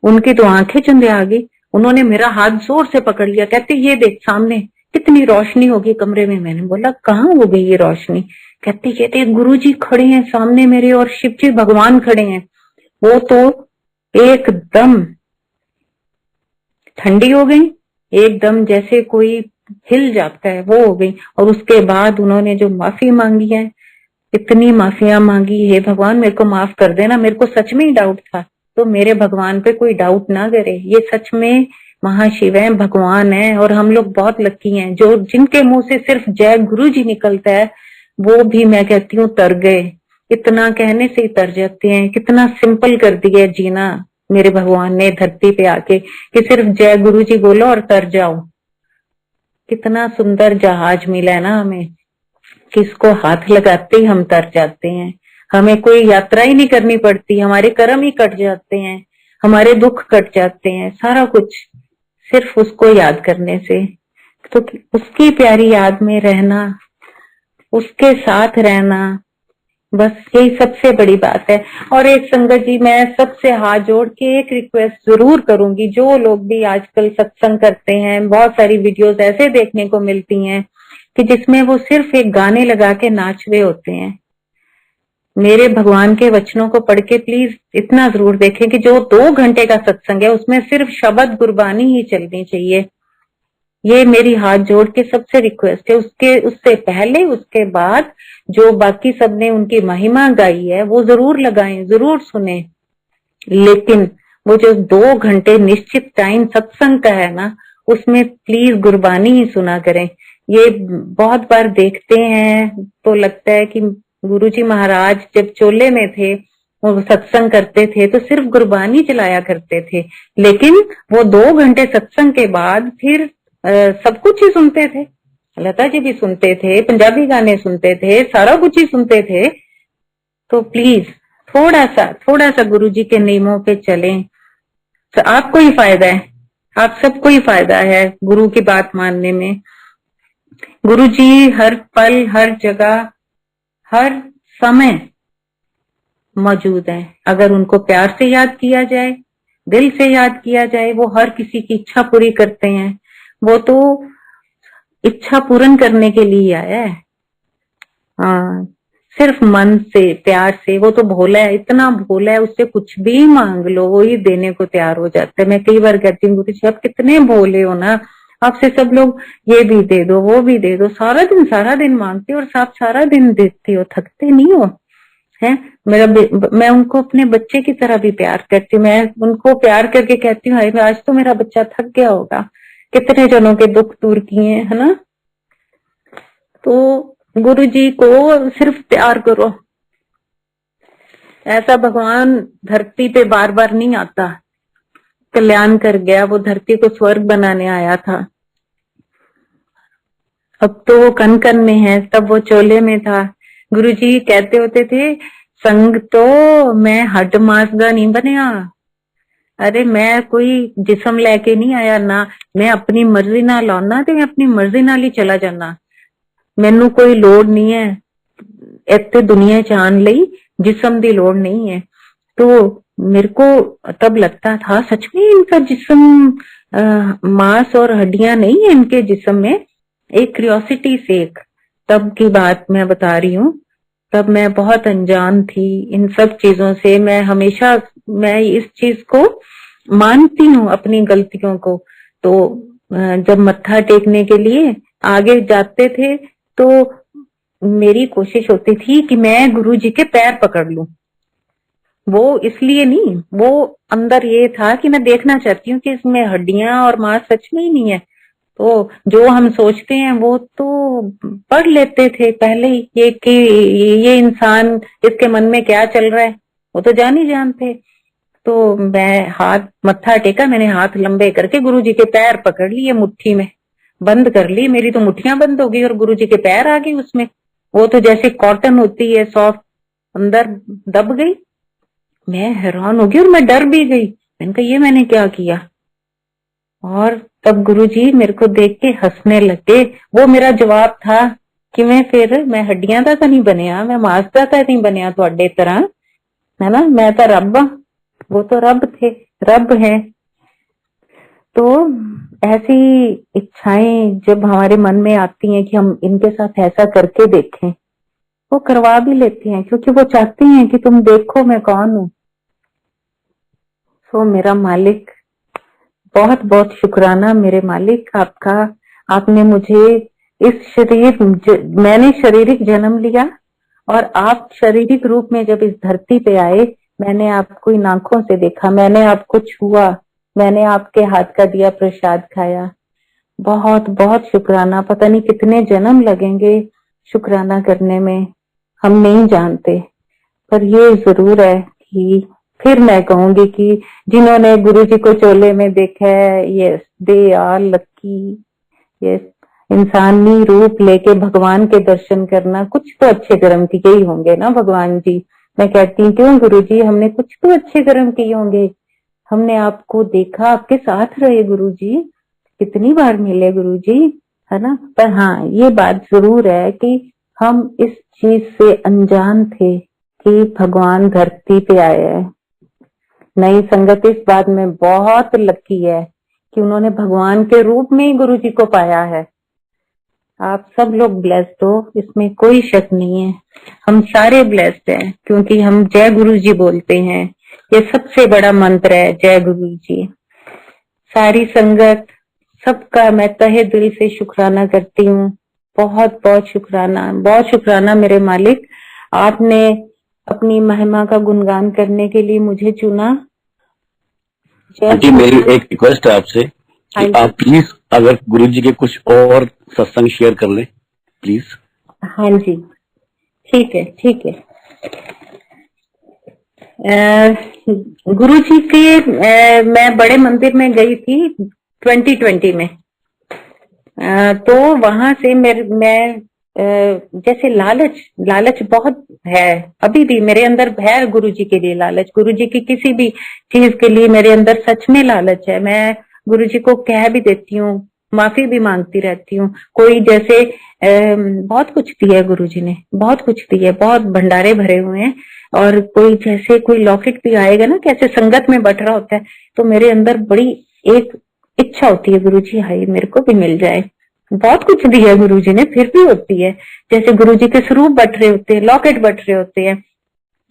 उनकी तो आंखें चंदे आ गई, उन्होंने मेरा हाथ जोर से पकड़ लिया, कहते ये देख सामने कितनी रोशनी होगी कमरे में। मैंने बोला कहाँ हो गई ये रोशनी? कहते ये देख गुरुजी खड़े हैं सामने मेरे और शिव जी भगवान खड़े हैं। वो तो एकदम ठंडी हो गई, एकदम जैसे कोई हिल जाता है वो हो गई। और उसके बाद उन्होंने जो माफी मांगी है, इतनी माफियां मांगी, हे भगवान मेरे को माफ कर देना, मेरे को सच में ही डाउट था, तो मेरे भगवान पे कोई डाउट ना करे, ये सच में महाशिव है, भगवान है। और हम लोग बहुत लकी हैं जो जिनके मुंह से सिर्फ जय गुरु जी निकलता है, वो भी मैं कहती हूँ तर गए, इतना कहने से ही तर जाते हैं। कितना सिंपल कर दिया जीना मेरे भगवान ने धरती पे आके कि सिर्फ जय गुरु जी बोलो और तर जाओ। कितना सुंदर जहाज मिला है ना हमें, किसको हाथ लगाते ही हम तर जाते हैं, हमें कोई यात्रा ही नहीं करनी पड़ती, हमारे कर्म ही कट जाते हैं, हमारे दुख कट जाते हैं, सारा कुछ सिर्फ उसको याद करने से। तो उसकी प्यारी याद में रहना, उसके साथ रहना, बस यही सबसे बड़ी बात है। और एक संगत जी मैं सबसे हाथ जोड़ के एक रिक्वेस्ट जरूर करूंगी, जो लोग भी आजकल सत्संग करते हैं, बहुत सारी वीडियोस ऐसे देखने को मिलती हैं कि जिसमें वो सिर्फ एक गाने लगा के नाच रहे होते हैं। मेरे भगवान के वचनों को पढ़ के प्लीज इतना जरूर देखें कि जो 2 घंटे का सत्संग है उसमें सिर्फ शब्द गुरबानी ही चलनी चाहिए। ये मेरी हाथ जोड़ के सबसे रिक्वेस्ट है। उससे पहले उसके बाद जो बाकी सबने उनकी महिमा गाई है वो जरूर लगाएं, जरूर सुने, लेकिन वो जो 2 घंटे निश्चित टाइम सत्संग का है ना, उसमें प्लीज गुरबानी ही सुना करें। ये बहुत बार देखते हैं तो लगता है कि गुरुजी महाराज जब चोले में थे वो सत्संग करते थे तो सिर्फ गुरबानी चलाया करते थे, लेकिन वो 2 घंटे सत्संग के बाद फिर सब कुछ ही सुनते थे, लता जी भी सुनते थे, पंजाबी गाने सुनते थे, सारा कुछ ही सुनते थे। तो प्लीज थोड़ा सा गुरुजी के नियमों पे चलें, तो आपको ही फायदा है, आप सबको ही फायदा है गुरु की बात मानने में। गुरुजी हर पल, हर जगह, हर समय मौजूद है। अगर उनको प्यार से याद किया जाए, दिल से याद किया जाए, वो हर किसी की इच्छा पूरी करते हैं। वो तो इच्छा पूर्ण करने के लिए आया है, हाँ, सिर्फ मन से प्यार से। वो तो भोला है, इतना भोला है, उससे कुछ भी मांग लो वो ही देने को तैयार हो जाता है। मैं कई बार कहती हूँ गुरु जी आप कितने भोले हो ना, आपसे सब लोग ये भी दे दो वो भी दे दो, सारा दिन मांगते हो और आप सारा दिन देते हो, थकते नहीं हो है। मैं उनको अपने बच्चे की तरह भी प्यार करती हूँ, मैं उनको प्यार करके कहती हूँ आज तो मेरा बच्चा थक गया होगा, कितने जनों के दुख दूर किए है ना। तो गुरु जी को सिर्फ प्यार करो, ऐसा भगवान धरती पे बार बार नहीं आता, कल्याण कर गया, वो धरती को स्वर्ग बनाने आया था। अब तो वो कन कन में है, तब वो चोले में था। गुरुजी कहते होते थे संग तो मैं हड्ड मांस दा नहीं बनया, अरे मैं कोई जिस्म लेके नहीं आया ना, मैं अपनी मर्जी नाल आना ते मैं अपनी मर्जी नाल ही चला जाना, मैनू कोई लोड़ नहीं है इत्थे दुनिया च आन लई, जिस्म दी लोड़ नहीं है। तो मेरे को तब लगता था सच में इनका जिस्म मांस और हड्डियां नहीं है इनके जिस्म में, एक क्यूरियोसिटी से। एक तब की बात मैं बता रही हूँ, तब मैं बहुत अनजान थी इन सब चीजों से। मैं हमेशा मैं इस चीज को मानती हूँ अपनी गलतियों को, तो जब मत्था टेकने के लिए आगे जाते थे तो मेरी कोशिश होती थी कि मैं गुरुजी के पैर पकड़ लूं। वो इसलिए नहीं, वो अंदर ये था कि मैं देखना चाहती हूँ कि इसमें हड्डियां और मांस सच में ही नहीं है। तो जो हम सोचते हैं वो तो पढ़ लेते थे पहले ही, ये कि ये इंसान, इसके मन में क्या चल रहा है, वो तो जान ही जानते। तो मैं हाथ मत्था टेका, मैंने हाथ लंबे करके गुरुजी के पैर पकड़ लिए, मुट्ठी में बंद कर ली। मेरी तो मुट्ठियां बंद हो गई और गुरुजी के पैर आ गए उसमें। वो तो जैसे कॉटन होती है सॉफ्ट, अंदर दब गई। मैं हैरान हो गई और मैं डर भी गई। मैंने कहा ये मैंने क्या किया। और तब गुरुजी मेरे को देख के हंसने लगे। वो मेरा जवाब था कि मैं हड्डियां दा तो नहीं बनया, मैं मांस दा तो नहीं बनया तुहाडे तरह, है ना, मैं तो रब हाँ। वो तो रब थे, रब है। तो ऐसी इच्छाएं जब हमारे मन में आती हैं कि हम इनके साथ ऐसा करके देखें, वो करवा भी लेते हैं, क्योंकि वो चाहते हैं कि तुम देखो मैं कौन हूं। तो मेरा मालिक, बहुत बहुत शुक्राना मेरे मालिक आपका। आपने मुझे इस मैंने शारीरिक जन्म लिया और आप शारीरिक रूप में जब इस धरती पे आए, मैंने आपको इन आंखों से देखा, मैंने आपको छुआ, मैंने आपके हाथ का दिया प्रसाद खाया। बहुत बहुत शुक्राना। पता नहीं कितने जन्म लगेंगे शुक्राना करने में, हम नहीं जानते। पर ये जरूर है कि फिर मैं कहूंगी कि जिन्होंने गुरुजी को चोले में देखा है, yes they are lucky. Yes, इंसानी रूप लेके भगवान के दर्शन करना, कुछ तो अच्छे कर्म किए ही होंगे ना भगवान जी। मैं कहती हूँ क्यों गुरुजी, हमने कुछ तो अच्छे कर्म किए होंगे। हमने आपको देखा, आपके साथ रहे गुरुजी, कितनी बार मिले गुरुजी, है ना। पर हाँ, ये बात जरूर है कि हम इस चीज से अनजान थे कि भगवान धरती पे आए हैं। नई संगत इस बात में बहुत लकी है कि उन्होंने भगवान के रूप में ही गुरुजी को पाया है। आप सब लोग ब्लेस्ड हो, इसमें कोई शक नहीं है। हम सारे ब्लेस्ड हैं क्योंकि हम जय गुरु जी बोलते हैं। ये सबसे बड़ा मंत्र है, जय गुरु जी। सारी संगत, सबका मैं तहे दिल से शुक्राना करती हूँ। बहुत बहुत शुक्राना, बहुत शुक्राना मेरे मालिक। आपने अपनी महिमा का गुणगान करने के लिए मुझे चुना। आंटी, मेरी एक रिक्वेस्ट है आपसे कि आप प्लीज अगर गुरुजी के कुछ और सत्संग शेयर कर लें प्लीज। हाँ जी, ठीक है ठीक है। गुरु जी के मैं बड़े मंदिर में गई थी 2020 में। तो वहां से मैं जैसे लालच बहुत है, अभी भी मेरे अंदर है गुरु जी के लिए लालच। गुरु जी की किसी भी चीज के लिए मेरे अंदर सच में लालच है। मैं गुरु जी को कह भी देती हूँ, माफी भी मांगती रहती हूँ। कोई जैसे बहुत कुछ दिया है गुरु जी ने, बहुत कुछ दिया है, बहुत भंडारे भरे हुए हैं। और कोई जैसे कोई लॉकेट भी आएगा ना, कैसे संगत में बट रहा होता है, तो मेरे अंदर बड़ी एक इच्छा होती है, गुरु जी हाय मेरे को भी मिल जाए। बहुत कुछ दिया है गुरु जी ने, फिर भी होती है। जैसे गुरु जी के स्वरूप बट रहे होते हैं, लॉकेट बट रहे होते हैं,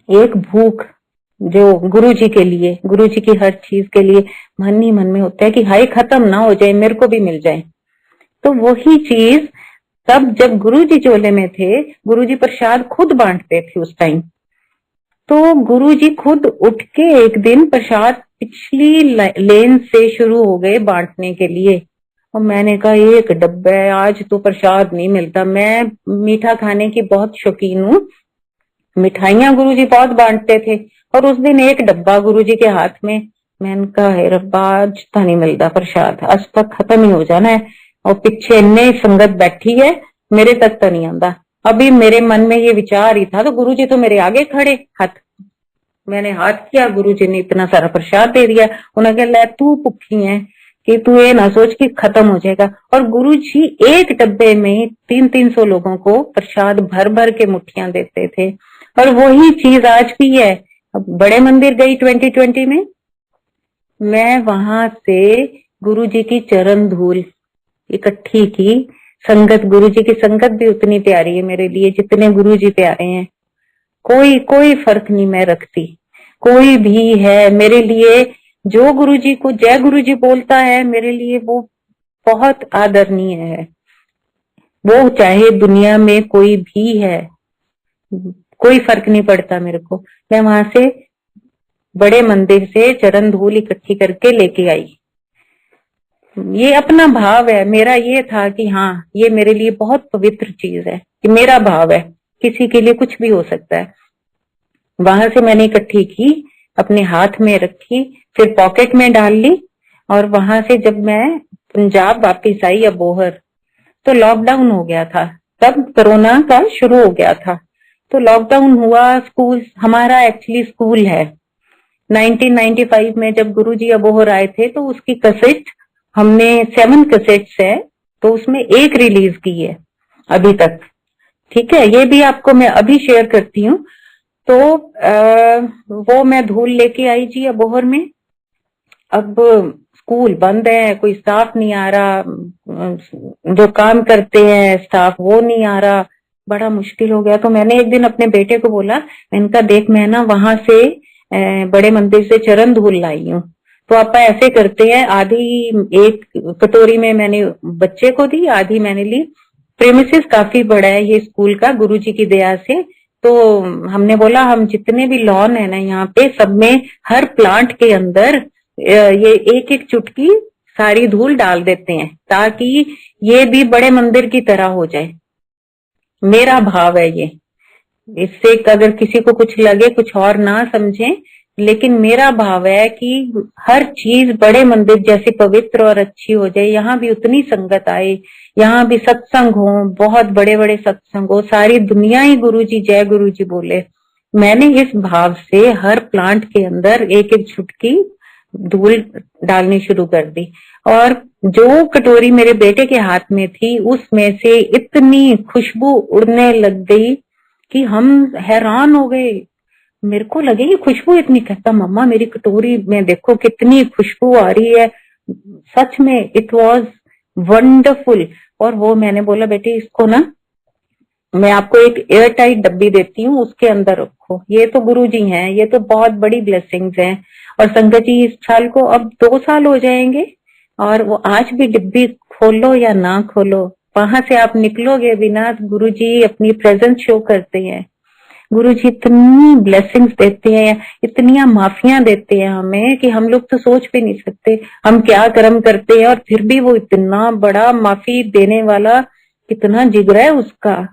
एक भूख जो गुरु जी के लिए, गुरु जी की हर चीज के लिए मन ही मन में होता है कि हाय खत्म ना हो जाए, मेरे को भी मिल जाए। तो वही चीज तब जब गुरु जी चोले में थे, गुरु जी प्रसाद खुद बांटते थे उस टाइम। तो गुरु जी खुद उठ के एक दिन प्रसाद पिछली लेन से शुरू हो गए बांटने के लिए। और मैंने कहा एक डब्बा है, आज तो प्रसाद नहीं मिलता। मैं मीठा खाने की बहुत शौकीन हूँ, मिठाइयां गुरु जी बहुत बांटते थे, और उस दिन एक डब्बा गुरु जी के हाथ में। मैंने कहा है रब्बा आज तो नहीं मिलता प्रसाद, आज तक खत्म ही हो जाना है। और पीछे इन्ने संगत बैठी है, मेरे तक तो नहीं आता। अभी मेरे मन में ये विचार ही था तो गुरु जी तो मेरे आगे खड़े, हाथ मैंने हाथ किया, गुरु जी ने इतना सारा प्रसाद दे दिया। उन्होंने कहा ले तू भुखी है कि तू ये ना सोच कि खत्म हो जाएगा। और गुरु जी एक डब्बे में 300-300 लोगों को प्रसाद भर भर के मुट्ठियां देते थे। और वही चीज आज भी है। अब बड़े मंदिर गई 2020 में, मैं वहां से गुरु जी की चरण धूल इकट्ठी की। संगत, गुरु जी की संगत भी उतनी प्यारी है मेरे लिए जितने गुरु जी प्यारे हैं। कोई कोई फर्क नहीं मैं रखती, कोई भी है मेरे लिए। जो गुरु जी को जय गुरु जी बोलता है मेरे लिए, वो बहुत आदरणीय है। वो चाहे दुनिया में कोई भी है, कोई फर्क नहीं पड़ता मेरे को। मैं वहां से बड़े मंदिर से चरण धूल इकट्ठी करके लेके आई। ये अपना भाव है मेरा। ये था कि हाँ, ये मेरे लिए बहुत पवित्र चीज है कि मेरा भाव है, किसी के लिए कुछ भी हो सकता है। वहां से मैंने इकट्ठी की, अपने हाथ में रखी, फिर पॉकेट में डाल ली। और वहां से जब मैं पंजाब वापिस आई अबोहर, तो लॉकडाउन हो गया था, तब कोरोना का शुरू हो गया था। तो लॉकडाउन हुआ, स्कूल हमारा एक्चुअली स्कूल है। 1995 में जब गुरुजी अबोहर आए थे तो उसकी कैसेट हमने 7 कैसेट्स है, तो उसमें एक रिलीज की है अभी तक। ठीक है, ये भी आपको मैं अभी शेयर करती हूँ। तो वो मैं धूल लेके आई जी अबोहर में। अब स्कूल बंद है, कोई स्टाफ नहीं आ रहा, जो काम करते हैं स्टाफ वो नहीं आ रहा, बड़ा मुश्किल हो गया। तो मैंने एक दिन अपने बेटे को बोला, मैंने कहा देख मैं ना वहां से बड़े मंदिर से चरण धूल लाई हूँ, तो आपा ऐसे करते हैं, आधी एक कटोरी में मैंने बच्चे को दी, आधी मैंने ली। प्रेमिसेस काफी बड़ा है ये स्कूल का, गुरुजी की दया से। तो हमने बोला हम जितने भी लॉन है ना यहाँ पे, सब में हर प्लांट के अंदर ये एक एक चुटकी सारी धूल डाल देते हैं, ताकि ये भी बड़े मंदिर की तरह हो जाए। मेरा भाव है ये। इससे अगर किसी को कुछ लगे, कुछ और ना समझे, लेकिन मेरा भाव है कि हर चीज बड़े मंदिर जैसी पवित्र और अच्छी हो जाए। यहाँ भी उतनी संगत आए, यहाँ भी सत्संग हो, बहुत बड़े बड़े सत्संग हो, सारी दुनिया ही गुरुजी जय गुरुजी बोले। मैंने इस भाव से हर प्लांट के अंदर एक एक चुटकी धूल डालनी शुरू कर दी। और जो कटोरी मेरे बेटे के हाथ में थी, उसमें से इतनी खुशबू उड़ने लग गई कि हम हैरान हो गए। मेरे को लगे ये खुशबू इतनी, कहता मम्मा मेरी कटोरी में देखो कितनी खुशबू आ रही है। सच में इट वॉज वंडरफुल। और वो मैंने बोला बेटे इसको ना मैं आपको एक एयर टाइट डब्बी देती हूँ, उसके अंदर रखो, ये तो गुरुजी हैं, ये तो बहुत बड़ी ब्लेसिंग्स हैं। और संगत जी इस साल को अब 2 साल हो जाएंगे, और वो आज भी डिब्बी खोलो या ना खोलो, वहां से आप निकलोगे बिना, गुरुजी अपनी प्रेजेंस शो करते हैं। गुरुजी इतनी ब्लेसिंग्स देते हैं, इतनी माफियां देते हैं हमें कि हम लोग तो सोच भी नहीं सकते हम क्या कर्म करते हैं, और फिर भी वो इतना बड़ा माफी देने वाला, कितना जिगर है उसका,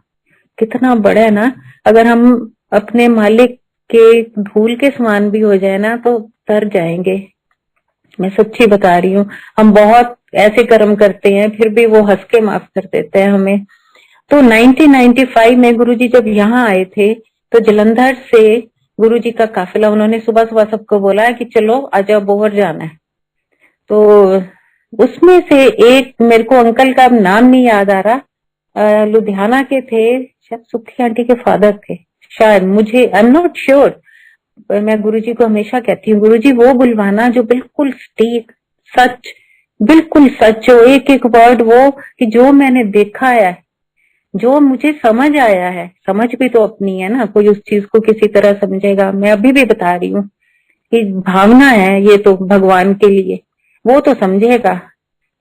कितना बड़ा है ना। अगर हम अपने मालिक के धूल के समान भी हो जाए ना तो तर जाएंगे। मैं सच्ची बता रही हूँ, हम बहुत ऐसे कर्म करते हैं, फिर भी वो हंस के माफ कर देते हैं हमें। तो 1995 में गुरुजी जब यहाँ आए थे, तो जलंधर से गुरुजी का काफिला, उन्होंने सुबह सुबह सबको बोला कि चलो आज अबोहर जाना है। तो उसमें से एक मेरे को अंकल का नाम नहीं याद आ रहा, लुधियाना के थे, शायद सुखी आंटी के फादर थे शायद, मुझे आई एम नॉट श्योर। मैं गुरुजी को हमेशा कहती हूँ गुरुजी वो बुलवाना जो बिल्कुल सटीक सच, बिल्कुल सच हो, एक एक वर्ड वो कि जो मैंने देखा है, जो मुझे समझ आया है। समझ भी तो अपनी है ना, कोई उस चीज को किसी तरह समझेगा। मैं अभी भी बता रही हूँ कि भावना है ये तो भगवान के लिए, वो तो समझेगा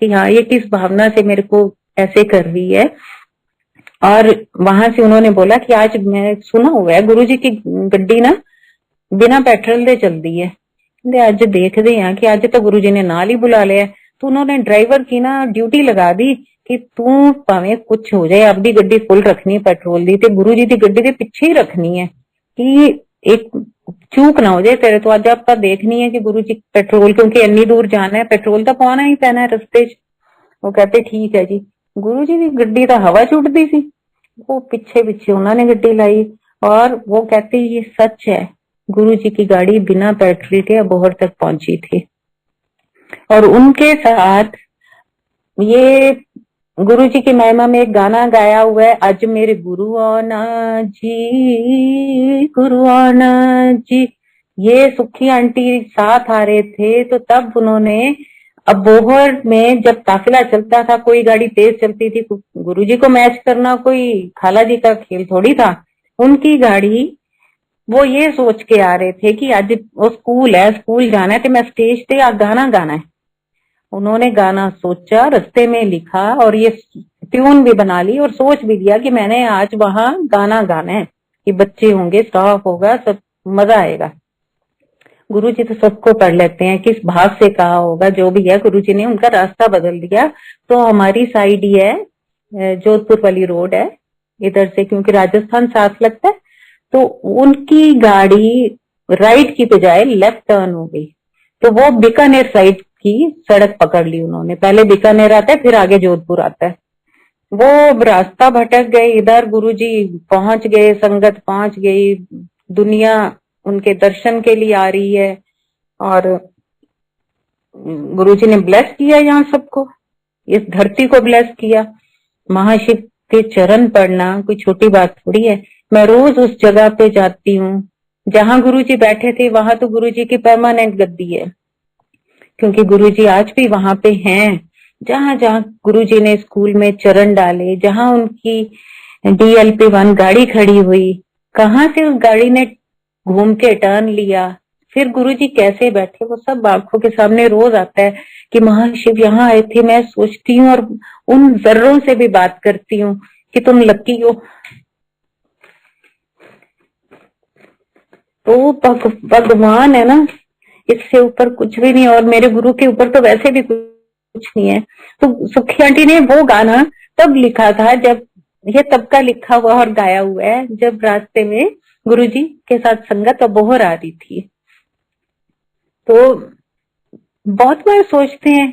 कि हाँ ये किस भावना से मेरे को ऐसे कर रही है। और वहां से उन्होंने बोला कि आज मैं सुना हुआ है गुरुजी की गड्डी ना बिना पेट्रोल दे चलती है, आज देखते हैं कि आज तो गुरुजी ने नाल ही बुला लिया। तो उन्होंने ड्राइवर की ना ड्यूटी लगा दी कि तू भावे कुछ हो जाए, अपनी गड्डी फुल रखनी है पेट्रोल दी, ते गुरुजी की गड्डी के पीछे ही रखनी है कि एक चूक ना हो जाए तेरे। तो आज आपका देखनी है कि गुरुजी पेट्रोल, क्योंकि इतनी दूर जाना है, पेट्रोल तो पाना ही पैना है रस्ते च। वो कहते ठीक है जी। गुरुजी की गड्डी तो हवा छुटती सी, वो पीछे पीछे उन्होंने गड्डी लाई। और वो कहते ये सच है, गुरुजी की गाड़ी बिना पेट्रोल के अबोहर तक पहुंची थी। और उनके साथ ये गुरुजी की महिमा में एक गाना गाया हुआ है, आज मेरे गुरु आना जी, गुरु आना जी। ये सुखी आंटी साथ आ रहे थे, तो तब उन्होंने अबोहर में जब काफिला चलता था, कोई गाड़ी तेज चलती थी, गुरुजी को मैच करना कोई खाला जी का खेल थोड़ी था। उनकी गाड़ी, वो ये सोच के आ रहे थे कि आज वो स्कूल है, स्कूल जाना है, तो मैं स्टेज पे गाना गाना है। उन्होंने गाना सोचा, रास्ते में लिखा और ये ट्यून भी बना ली और सोच भी दिया कि मैंने आज वहां गाना गाना है, कि बच्चे होंगे, स्टाफ होगा, सब मजा आएगा। गुरुजी तो सबको पढ़ लेते हैं, किस भाव से कहा होगा, जो भी है गुरुजी ने उनका रास्ता बदल दिया। तो हमारी साइड ही है, जोधपुर वाली रोड है इधर से, क्योंकि राजस्थान साथ लगता है, तो उनकी गाड़ी राइट की बजाय लेफ्ट टर्न हो गई, तो वो बीकानेर साइड की सड़क पकड़ ली उन्होंने। पहले बीकानेर आता है, फिर आगे जोधपुर आता है। वो रास्ता भटक गए, इधर गुरुजी पहुंच गए, संगत पहुंच गई, दुनिया उनके दर्शन के लिए आ रही है, और गुरुजी ने ब्लेस किया यहाँ सबको, इस धरती को ब्लेस किया। महाशिव के चरण पढ़ना कोई छोटी बात थोड़ी है। मैं रोज उस जगह पे जाती हूँ जहां गुरुजी बैठे थे, वहां तो गुरुजी की परमानेंट गद्दी है, क्योंकि गुरुजी आज भी वहां पे हैं। जहां जहां गुरुजी ने स्कूल में चरण डाले, जहां उनकी DLP-1 गाड़ी खड़ी हुई, कहाँ से उस गाड़ी ने घूम के टर्न लिया, फिर गुरुजी कैसे बैठे, वो सब आंखों के सामने रोज आता है कि महाशिव यहाँ आए थे। मैं सोचती हूँ और उन जर्रों से भी बात करती हूँ कि तुम लकी हो। तो भगवान है ना, इससे ऊपर कुछ भी नहीं, और मेरे गुरु के ऊपर तो वैसे भी कुछ नहीं है। तो सुखी आंटी ने वो गाना तब लिखा था, जब ये तब का लिखा हुआ और गाया हुआ है, जब रास्ते में गुरुजी के साथ संगत अबोहर आ रही थी। तो बहुत बार सोचते हैं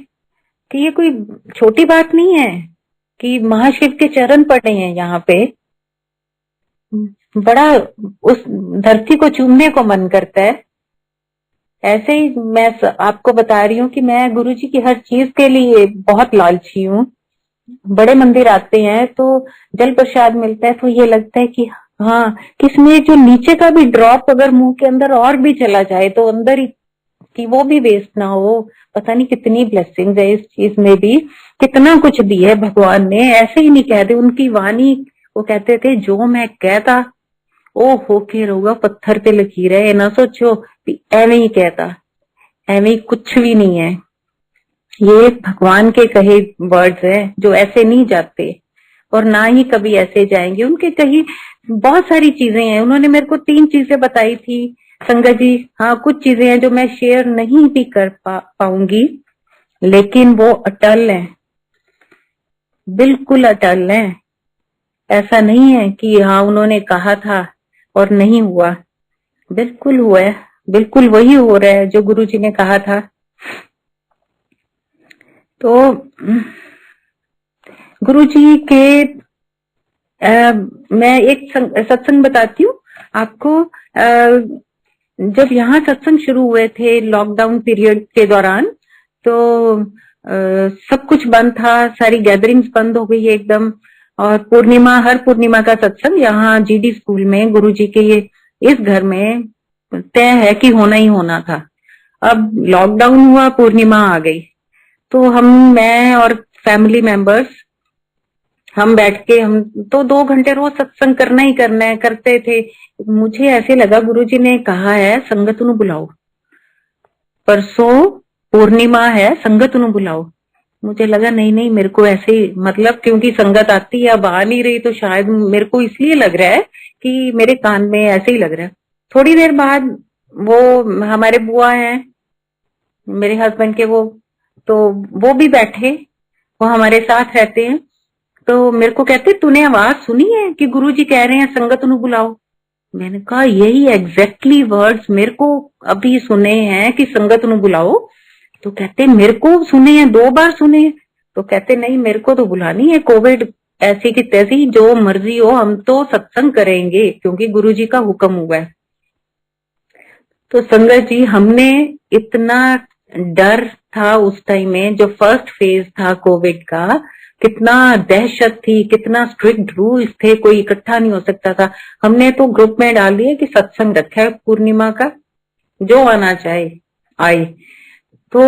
कि ये कोई छोटी बात नहीं है कि महाशिव के चरण पड़े हैं यहाँ पे, बड़ा उस धरती को चूमने को मन करता है। ऐसे ही मैं आपको बता रही हूँ कि मैं गुरुजी की हर चीज के लिए बहुत लालची हूँ। बड़े मंदिर आते हैं तो जल प्रसाद मिलता है, तो ये लगता है कि हाँ, किसमें जो नीचे का भी ड्रॉप अगर मुंह के अंदर और भी चला जाए तो अंदर ही, कि वो भी वेस्ट ना हो। पता नहीं कितनी ब्लेसिंग्स है इस चीज में भी, कितना कुछ दिया है भगवान ने। ऐसे ही नहीं कहते, उनकी वाणी, वो कहते थे जो मैं कहता ओ होके रहूंगा, पत्थर पे लकीर है, ना सोचो एवं ही कहता, एवं ही कुछ भी नहीं है। ये भगवान के कहे वर्ड्स है जो ऐसे नहीं जाते और ना ही कभी ऐसे जाएंगे। उनके कही बहुत सारी चीजें हैं। उन्होंने मेरे को 3 चीजें बताई थी संगत जी। हाँ, कुछ चीजें हैं जो मैं शेयर नहीं भी कर पाऊंगी, लेकिन वो अटल है, बिल्कुल अटल है। ऐसा नहीं है कि हाँ उन्होंने कहा था और नहीं हुआ, बिल्कुल हुआ है, बिल्कुल वही हो रहा है जो गुरुजी ने कहा था। तो गुरुजी के मैं एक सत्संग बताती हूँ आपको। जब यहाँ सत्संग शुरू हुए थे लॉकडाउन पीरियड के दौरान, तो सब कुछ बंद था, सारी गैदरिंग्स बंद हो गई है एकदम। और पूर्णिमा, हर पूर्णिमा का सत्संग यहाँ GD स्कूल में गुरुजी के ये इस घर में तय है कि होना ही होना था। अब लॉकडाउन हुआ, पूर्णिमा आ गई, तो मैं और फैमिली मेंबर्स हम बैठ के, हम तो 2 घंटे रोज सत्संग करना ही करना है, करते थे। मुझे ऐसे लगा गुरुजी ने कहा है संगत नु बुलाओ, परसों पूर्णिमा है, संगत नु बुलाओ। मुझे लगा नहीं मेरे को ऐसे ही, मतलब क्योंकि संगत आती है, अब आ नहीं रही, तो शायद मेरे को इसलिए लग रहा है कि मेरे कान में ऐसे ही लग रहा है। थोड़ी देर बाद वो हमारे बुआ हैं मेरे हस्बैंड के, वो भी बैठे, वो हमारे साथ रहते हैं। तो मेरे को कहते तूने आवाज सुनी है कि गुरुजी कह रहे हैं संगत नु बुलाओ। मैंने कहा यही एग्जैक्टली वर्ड्स मेरे को अभी सुने हैं कि संगत नु बुलाओ। तो कहते मेरे को सुने हैं, 2 बार सुने हैं। तो कहते नहीं, मेरे को तो बुलानी है, कोविड ऐसी की तैसी, जो मर्जी हो हम तो सत्संग करेंगे क्योंकि गुरुजी का हुक्म हुआ है। तो संगत जी, हमने इतना डर था उस टाइम में, जो फर्स्ट फेज था कोविड का, कितना दहशत थी, कितना स्ट्रिक्ट रूल्स थे, कोई इकट्ठा नहीं हो सकता था। हमने तो ग्रुप में डाल दिया कि सत्संग रखा है पूर्णिमा का, जो आना चाहे आए। तो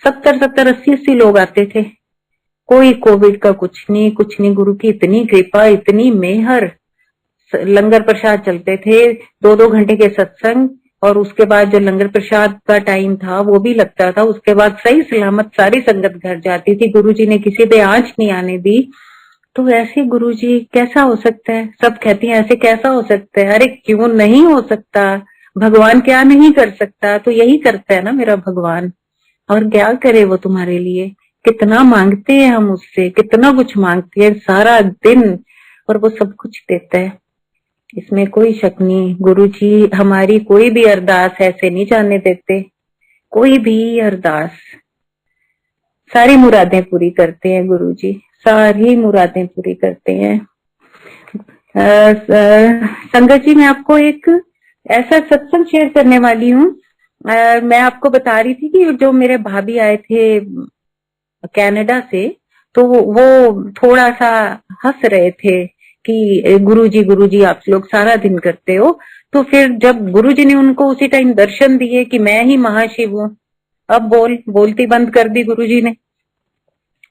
70-70, 80-80 लोग आते थे, कोई कोविड का कुछ नहीं। गुरु की इतनी कृपा, इतनी मेहर, लंगर प्रसाद चलते थे, 2-2 घंटे के सत्संग, और उसके बाद जो लंगर प्रसाद का टाइम था वो भी लगता था। उसके बाद सही सलामत सारी संगत घर जाती थी, गुरुजी ने किसी पे आंच नहीं आने दी। तो ऐसे गुरुजी कैसा हो सकता है? सब कहती हैं ऐसे कैसा हो सकता है? अरे क्यों नहीं हो सकता? भगवान क्या नहीं कर सकता? तो यही करता है ना मेरा भगवान। और क्या करे वो तुम्हारे लिए? कितना मांगते हैं हम उससे, कितना कुछ मांगते हैं सारा दिन, और वो सब कुछ देता है, इसमें कोई शक नहीं। गुरु जी हमारी कोई भी अरदास ऐसे नहीं जाने देते, कोई भी अरदास, सारी मुरादें पूरी करते हैं गुरु जी, सारी मुरादें पूरी करते हैं। संगत जी मैं आपको एक ऐसा सत्संग शेयर करने वाली हूँ। मैं आपको बता रही थी कि जो मेरे भाभी आए थे कनाडा से, तो वो थोड़ा सा हंस रहे थे कि गुरुजी आप लोग सारा दिन करते हो। तो फिर जब गुरुजी ने उनको उसी टाइम दर्शन दिए कि मैं ही महाशिव हूँ, अब बोलती बंद कर दी गुरुजी ने।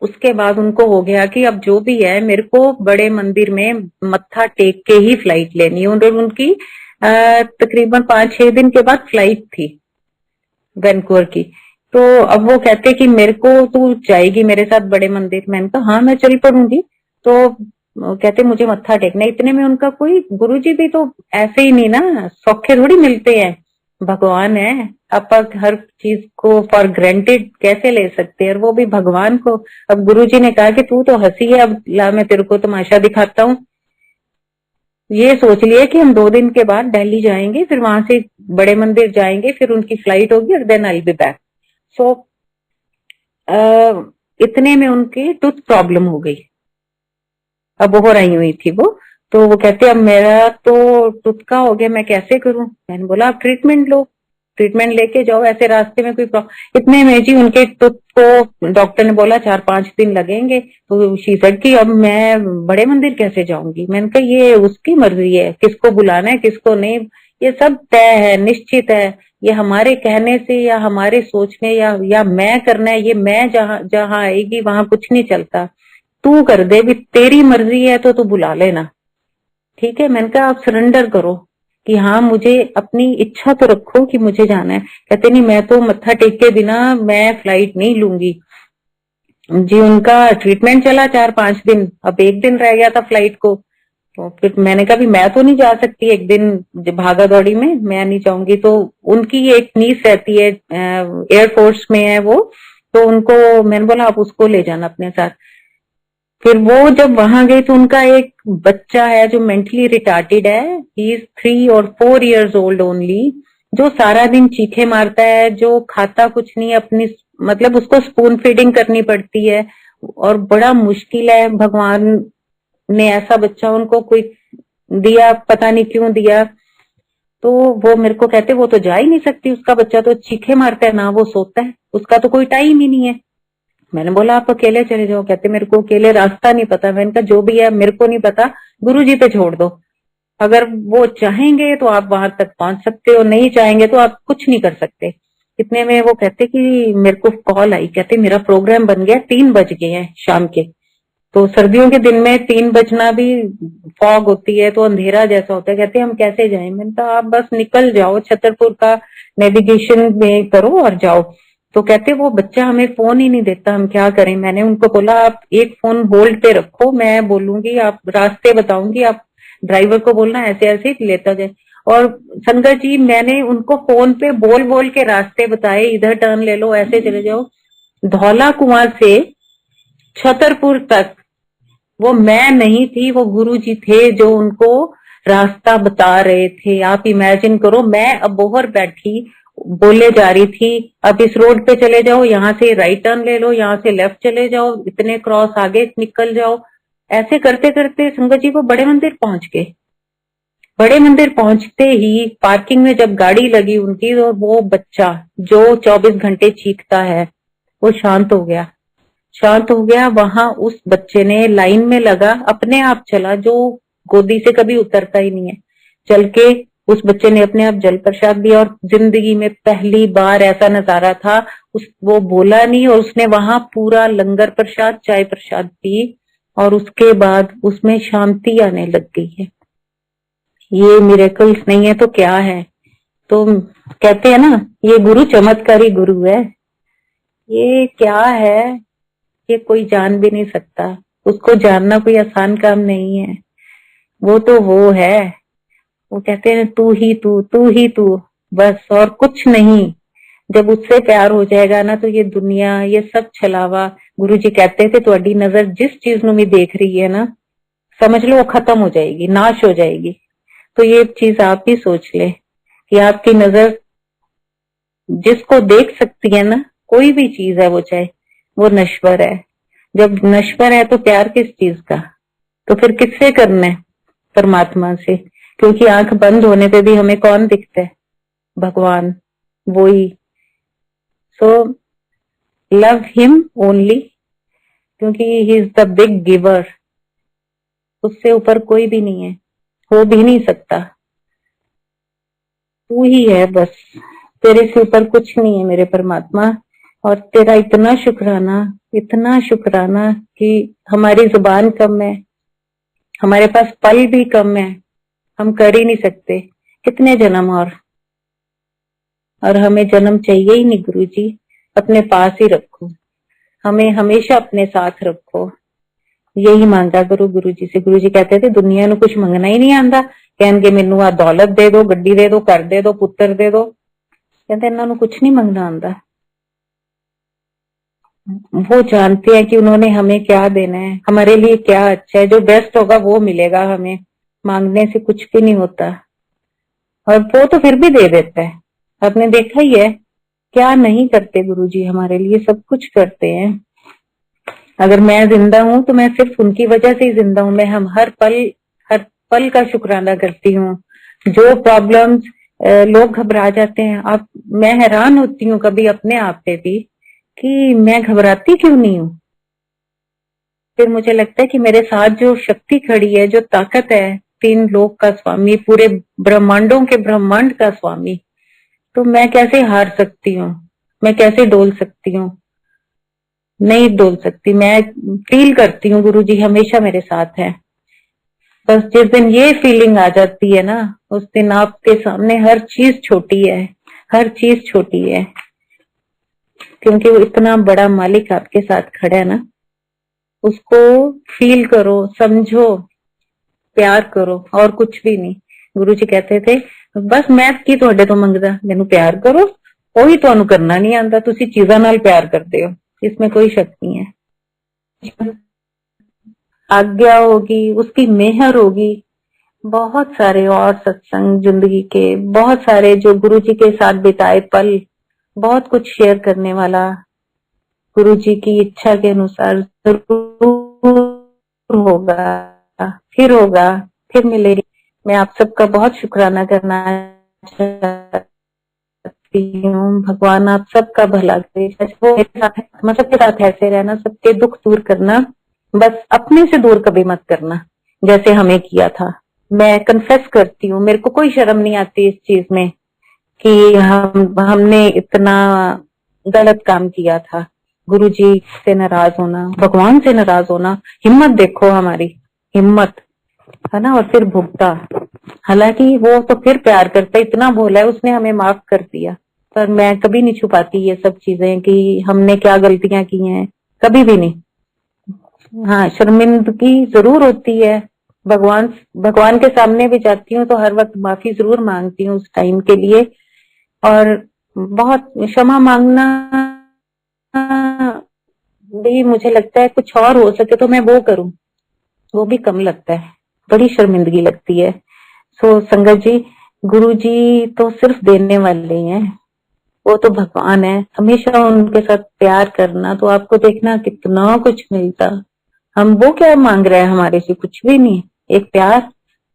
उसके बाद उनको हो गया कि अब जो भी है मेरे को बड़े मंदिर में मत्था टेक के ही फ्लाइट लेनी है। उनकी तकरीबन 5-6 दिन के बाद फ्लाइट थी वैनकूवर की। तो अब वो कहते कि मेरे को तू जाएगी मेरे साथ बड़े मंदिर? मैंने कहा हाँ मैं चल पड़ूंगी। तो कहते मुझे मत्था टेकना। इतने में उनका कोई गुरुजी भी तो ऐसे ही नहीं ना, सौखे थोड़ी मिलते हैं, भगवान है। आप हर चीज को फॉर ग्रांटेड कैसे ले सकते हैं, और वो भी भगवान को। अब गुरुजी ने कहा कि तू तो हंसी है, अब ला मैं तेरे को तमाशा दिखाता हूँ। ये सोच लिया कि हम 2 दिन के बाद दिल्ली जाएंगे, फिर वहां से बड़े मंदिर जाएंगे, फिर उनकी फ्लाइट होगी और then I will be back. So इतने में उनकी टूथ प्रॉब्लम हो गई। अब वो आई हुई थी वो, तो वो कहते अब मेरा तो टूथ का हो गया, मैं कैसे करूं? मैंने बोला आप ट्रीटमेंट लो, ट्रीटमेंट लेके जाओ, ऐसे रास्ते में कोई प्रॉब्लम। इतने में जी उनके टूथ को डॉक्टर ने बोला 4-5 दिन लगेंगे। तो शीशट की अब मैं बड़े मंदिर कैसे जाऊंगी? मैंने कहा ये उसकी मर्जी है, किसको बुलाना है किसको नहीं, ये सब तय है, निश्चित है। ये हमारे कहने से या हमारे सोचने या मैं करना है, ये मैं जहां जहां आएगी वहां कुछ नहीं चलता। तू कर दे भी, तेरी मर्जी है तो तू बुला लेना, ठीक है? मैंने कहा आप सरेंडर करो कि हाँ मुझे अपनी इच्छा तो रखो कि मुझे जाना है। कहते नहीं मैं तो मत्था टेक के बिना मैं फ्लाइट नहीं लूंगी जी। उनका ट्रीटमेंट चला 4-5 दिन, अब 1 दिन रह गया था फ्लाइट को। तो फिर मैंने कहा भी मैं तो नहीं जा सकती एक दिन भागा दौड़ी में, मैं नहीं जाऊंगी। तो उनकी एक नीस रहती है, एयरफोर्स में है वो, तो उनको मैंने बोला आप उसको ले जाना अपने साथ। फिर वो जब वहां गई तो उनका एक बच्चा है जो मेंटली रिटार्टेड है, ही इज 3 और 4 इयर्स ओल्ड ओनली, जो सारा दिन चीखे मारता है, जो खाता कुछ नहीं, अपनी मतलब उसको स्पून फीडिंग करनी पड़ती है, और बड़ा मुश्किल है। भगवान ने ऐसा बच्चा उनको कोई दिया, पता नहीं क्यों दिया। तो वो मेरे को कहते वो तो जा ही नहीं सकती, उसका बच्चा तो चीखे मारता है, ना वो सोता है, उसका तो कोई टाइम ही नहीं है। मैंने बोला आप अकेले चले जाओ। कहते मेरे को अकेले रास्ता नहीं पता। मैंने कहा जो भी है मेरे को नहीं पता, गुरुजी पे छोड़ दो, अगर वो चाहेंगे तो आप वहां तक पहुंच सकते हो, नहीं चाहेंगे तो आप कुछ नहीं कर सकते। इतने में वो कहते कि मेरे को कॉल आई, कहते मेरा प्रोग्राम बन गया, 3 बज गए हैं शाम के। तो सर्दियों के दिन में 3 बजना भी, फॉग होती है तो अंधेरा जैसा होता है। कहते हम कैसे जाएं? मैंने कहा आप बस निकल जाओ, छतरपुर का नेविगेशन में करो और जाओ। तो कहते वो बच्चा हमें फोन ही नहीं देता, हम क्या करें? मैंने उनको बोला आप एक फोन होल्ड पे रखो, मैं बोलूंगी, आप रास्ते बताऊंगी, आप ड्राइवर को बोलना ऐसे ऐसे लेता जाए। और संगत जी मैंने उनको फोन पे बोल बोल के रास्ते बताए, इधर टर्न ले लो, ऐसे चले जाओ। धौला कुआं से छतरपुर तक वो मैं नहीं थी, वो गुरुजी थे जो उनको रास्ता बता रहे थे। आप इमेजिन करो, मैं अबोहर बैठी बोले जा रही थी अब इस रोड पे चले जाओ, यहाँ से राइट टर्न ले लो, यहाँ से लेफ्ट चले जाओ, इतने क्रॉस आगे निकल जाओ। ऐसे करते करते संगत जी वो बड़े मंदिर पहुंच गए। बड़े मंदिर पहुंचते ही पार्किंग में जब गाड़ी लगी उनकी, तो वो बच्चा जो 24 घंटे चीखता है वो शांत हो गया, शांत हो गया। वहां उस बच्चे ने लाइन में लगा, अपने आप चला, जो गोदी से कभी उतरता ही नहीं है, चल के उस बच्चे ने अपने आप जल प्रसाद दिया। और जिंदगी में पहली बार ऐसा नजारा था, वो बोला नहीं, और उसने वहां पूरा लंगर प्रसाद चाय प्रसाद पी, और उसके बाद उसमें शांति आने लग गई है। ये मिरेकल्स नहीं है तो क्या है? तो कहते हैं ना, ये गुरु चमत्कारी गुरु है। ये क्या है ये कोई जान भी नहीं सकता, उसको जानना कोई आसान काम नहीं है। वो तो वो है, वो कहते हैं तू ही तू ही तू, बस और कुछ नहीं। जब उससे प्यार हो जाएगा ना तो ये दुनिया, ये सब छलावा, गुरु जी कहते थे ਤੁਹਾਡੀ नजर जिस चीज ਨੂੰ भी देख रही है ना, समझ लो वो खत्म हो जाएगी, नाश हो जाएगी। तो ये चीज आप भी सोच ले कि आपकी नजर जिसको देख सकती है ना, कोई भी चीज है वो, चाहे वो नश्वर है। जब नश्वर है तो प्यार किस चीज का, तो फिर किससे करना है? परमात्मा से। क्योंकि आंख बंद होने पे भी हमें कौन दिखता है? भगवान, वो ही। सो लव हिम ओनली, क्योंकि he is the big giver. उससे ऊपर कोई भी नहीं है, हो भी नहीं सकता। तू ही है बस, तेरे से ऊपर कुछ नहीं है मेरे परमात्मा। और तेरा इतना शुक्राना कि हमारी जुबान कम है, हमारे पास पल भी कम है, हम कर ही नहीं सकते कितने जन्म। और हमें जन्म चाहिए ही नहीं गुरु जी, अपने पास ही रखो, हमें हमेशा अपने साथ रखो। यही मांगा करो गुरु जी से। गुरु जी कहते थे दुनिया ਨੂੰ कुछ मंगना ही नहीं आंदा, कहणगे मैनू आ दौलत दे दो, गड्डी दे दो, घर दे दो, पुत्र दे दो। कहते इन्हां ਨੂੰ कुछ नहीं मंगना आंदा। वो जानते हैं कि उन्होंने हमें क्या देना है, हमारे लिए क्या अच्छा है। जो बेस्ट होगा वो मिलेगा हमें, मांगने से कुछ भी नहीं होता। और वो तो फिर भी दे देता है। आपने देखा ही है क्या नहीं करते गुरुजी, हमारे लिए सब कुछ करते हैं। अगर मैं जिंदा हूं तो मैं सिर्फ उनकी वजह से ही जिंदा हूं। मैं हम हर पल का शुक्राना करती हूँ। जो प्रॉब्लम्स, लोग घबरा जाते हैं, आप, मैं हैरान होती हूँ कभी अपने आप पे भी कि मैं घबराती क्यों नहीं हूँ। फिर मुझे लगता है कि मेरे साथ जो शक्ति खड़ी है, जो ताकत है, तीन लोक का स्वामी, पूरे ब्रह्मांडों के ब्रह्मांड का स्वामी, तो मैं कैसे हार सकती हूँ, मैं कैसे डोल सकती हूँ? नहीं डोल सकती। मैं फील करती हूँ गुरुजी हमेशा मेरे साथ है। बस जिस दिन ये फीलिंग आ जाती है ना, उस दिन आपके सामने हर चीज छोटी है, हर चीज छोटी है। क्योंकि वो इतना बड़ा मालिक आपके साथ खड़ा है ना, उसको फील करो, समझो, प्यार करो, और कुछ भी नहीं। गुरुजी कहते थे बस मैं की ਤੁਹਾਡੇ ਤੋਂ ਮੰਗਦਾ, ਮੈਨੂੰ प्यार करो, ਉਹੀ ਤੁਹਾਨੂੰ करना नहीं आता। तुसी चीज़ां नाल प्यार करते हो, इसमें कोई शक नहीं है। आज्ञा होगी, उसकी मेहर होगी। बहुत सारे और सत्संग जिंदगी के, बहुत सारे जो गुरुजी के साथ बिताए पल, बहुत कुछ शेयर करने वाला, गुरुजी की इच्छा के अनुसार जरूर होगा, फिर मिलेगी। मैं आप सबका बहुत शुक्राना करना चाहती हूँ। भगवान आप सबका भला करे, मेरे साथ है, मैं सबके साथ ऐसे रहना, सबके दुख दूर करना, बस अपने से दूर कभी मत करना जैसे हमें किया था। मैं कन्फेस करती हूँ, मेरे को कोई शर्म नहीं आती इस चीज में कि हमने इतना गलत काम किया था। गुरुजी से नाराज होना, भगवान से नाराज होना, हिम्मत देखो हमारी, हिम्मत है ना। और फिर भुगता, हालांकि वो तो फिर प्यार करता, इतना भोला है, उसने हमें माफ कर दिया। पर मैं कभी नहीं छुपाती ये सब चीजें कि हमने क्या गलतियां की हैं, कभी भी नहीं। हाँ, शर्मिंदगी जरूर होती है। भगवान के सामने भी जाती हूँ तो हर वक्त माफी जरूर मांगती हूँ उस टाइम के लिए। और बहुत क्षमा मांगना भी मुझे लगता है कुछ और हो सके तो मैं वो करूं, वो भी कम लगता है, बड़ी शर्मिंदगी लगती है। सो संगत जी, गुरु जी तो सिर्फ देने वाले हैं, वो तो भगवान है। हमेशा उनके साथ प्यार करना तो आपको देखना कितना कुछ मिलता। हम वो क्या मांग रहे हैं हमारे से, कुछ भी नहीं, एक प्यार।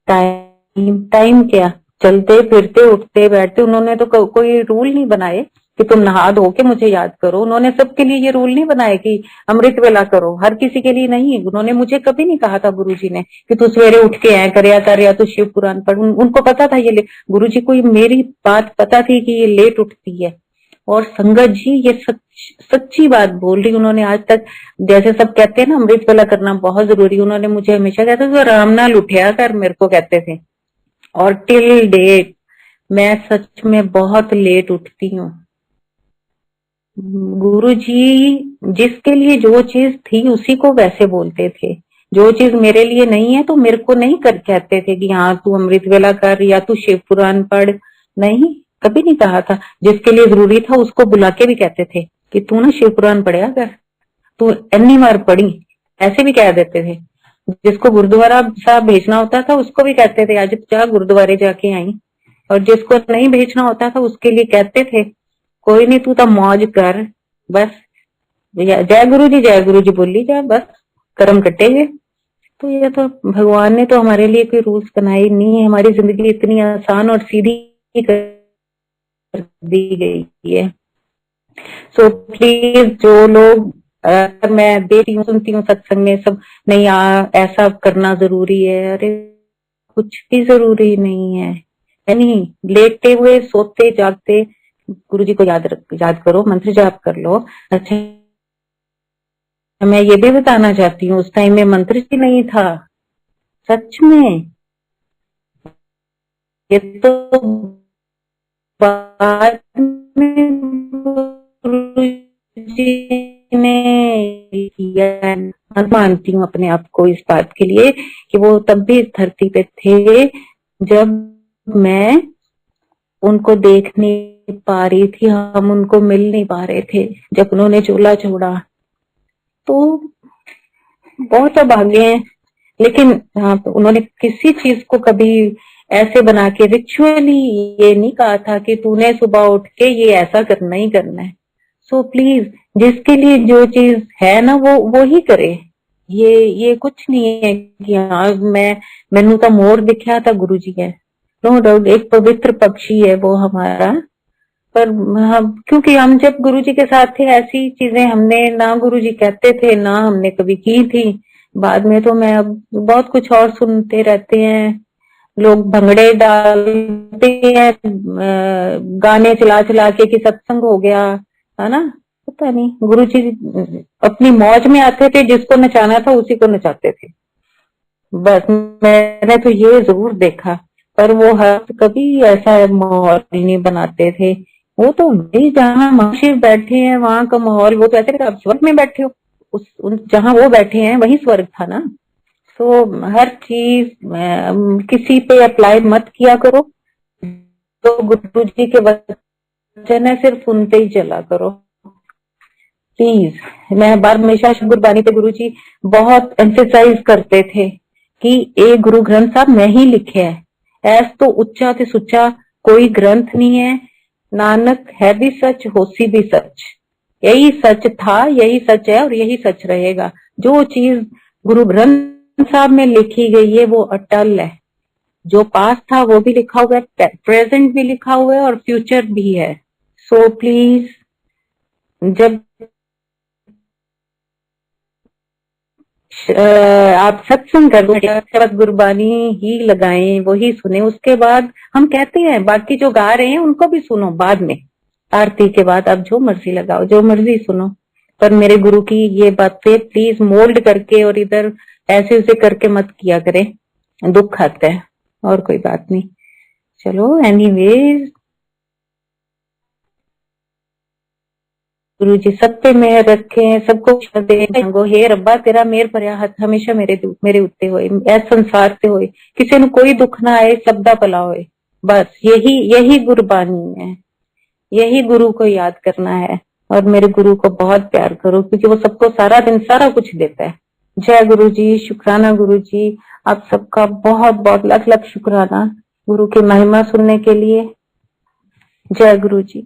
टाइम क्या, चलते फिरते उठते बैठते, उन्होंने तो कोई रूल नहीं बनाए कि तुम नहा धो के मुझे याद करो। उन्होंने सबके लिए ये रूल नहीं बनाए कि अमृत वेला करो, हर किसी के लिए नहीं। उन्होंने मुझे कभी नहीं कहा था गुरुजी ने कि तू सवेरे उठ के ऐ कर या तू शिव पुराण पढ़। उनको पता था ये गुरुजी को मेरी बात पता थी कि ये लेट उठती है। और संगत जी ये सच्ची बात बोल रही, उन्होंने आज तक, जैसे सब कहते हैं ना अमृत वेला करना बहुत जरूरी, उन्होंने मुझे हमेशा कहते थे आराम नाल उठया कर, मेरे को कहते थे। और टिल डेट मैं सच में बहुत लेट उठती हूँ। गुरुजी जिसके लिए जो चीज थी उसी को वैसे बोलते थे, जो चीज मेरे लिए नहीं है तो मेरे को नहीं कर कहते थे कि हाँ तू अमृत वेला कर या तू शिव पुराण पढ़, नहीं, कभी नहीं कहा था। जिसके लिए जरूरी था उसको बुला के भी कहते थे कि तू ना शिव पुराण पढ़िया कर, तू इतनी बार पढ़ी, ऐसे भी कह देते थे। जिसको गुरुद्वारा साहब भेजना होता था उसको भी कहते थे आज जा गुरुद्वारे जाके आई, और जिसको नहीं भेजना होता था उसके लिए कहते थे कोई नहीं तू तो मौज कर, बस जय गुरु जी बोली जा, बस कर्म कटेंगे। तो ये तो भगवान ने तो हमारे लिए कोई रूल्स बनाए नहीं है, हमारी जिंदगी इतनी आसान और सीधी कर दी गई है। सो प्लीज जो लोग मैं देखती हूँ सुनती हूँ सत्संग में सब नहीं ऐसा करना जरूरी है, अरे कुछ भी जरूरी नहीं है। नहीं, लेटते हुए सोते जागते गुरु जी को याद करो, मंत्र जाप कर लो। अच्छा मैं ये भी बताना चाहती हूँ उस टाइम में मंत्र ही नहीं था, सच में। ये तो बाद में गुरु जी ने किया। मानती हूँ अपने आप को इस बात के लिए कि वो तब भी इस धरती पे थे जब मैं उनको देख नहीं पा रही थी, हम उनको मिल नहीं पा रहे थे, जब उन्होंने चूल्हा छोड़ा। तो बहुत अभागे हैं, लेकिन उन्होंने किसी चीज को कभी ऐसे बना के रिचुअली ये नहीं कहा था कि तूने सुबह उठ के ये ऐसा करना ही करना है। सो प्लीज जिसके लिए जो चीज है ना वो ही करे। ये कुछ नहीं है कि हाँ मैनू तो मोर दिखा था गुरु जी है, नो डाउट एक पवित्र पक्षी है वो हमारा, पर क्योंकि हम जब गुरु जी के साथ थे ऐसी चीजें हमने ना गुरु जी कहते थे ना हमने कभी की थी। बाद में तो मैं अब बहुत कुछ और सुनते रहते हैं, लोग भंगड़े डालते हैं गाने चला चला के कि सत्संग हो गया है ना, पता नहीं। गुरु जी अपनी मौज में आते थे, जिसको नचाना था उसी को नचाते थे, बस। मैंने तो ये जरूर देखा, पर वो हर कभी ऐसा माहौल नहीं बनाते थे। वो तो जहाँ महर्षि बैठे हैं वहां का माहौल, वो तो ऐसे आप स्वर्ग में बैठे हो, जहाँ वो बैठे हैं वही स्वर्ग था ना। तो हर चीज किसी पे अप्लाई मत किया करो, तो गुरु जी के वचन है सिर्फ सुनते ही चला करो प्लीज। मैं बार हमेशा गुरबानी पे गुरु जी बहुत एम्फेसाइज करते थे कि ये गुरु ग्रंथ साहब मैं ही लिखे है, ऐस तो उच्चा ते सुच्चा कोई ग्रंथ नहीं है, नानक है भी सच होसी भी सच, यही सच था यही सच है और यही सच रहेगा। जो चीज गुरु ग्रंथ साहब में लिखी गई है वो अटल है, जो पास था वो भी लिखा हुआ है, प्रेजेंट भी लिखा हुआ है और फ्यूचर भी है। सो प्लीज जब आप सत्संग कर गुरबानी ही लगाएं, वही सुने, उसके बाद हम कहते हैं बाकी जो गा रहे हैं उनको भी सुनो बाद में, आरती के बाद आप जो मर्जी लगाओ जो मर्जी सुनो, पर मेरे गुरु की ये बातें प्लीज मोल्ड करके और इधर ऐसे उसे करके मत किया करें, दुख आता है और कोई बात नहीं। चलो एनीवेज गुरु जी सब पे मेहर रखे, सबको दे। हे रब्बा तेरा मेहर भरिया हाथ हमेशा मेरे उत्ते होए, इस संसार से होए, किसी ने कोई दुख ना आए, सबदा भला होए, बस यही गुरबानी है, यही गुरु को याद करना है। और मेरे गुरु को बहुत प्यार करो क्योंकि वो सबको सारा दिन सारा कुछ देता है। जय गुरु जी, शुक्राना गुरु जी, आप सबका बहुत बहुत लख लख शुक्राना गुरु की महिमा सुनने के लिए। जय गुरु जी।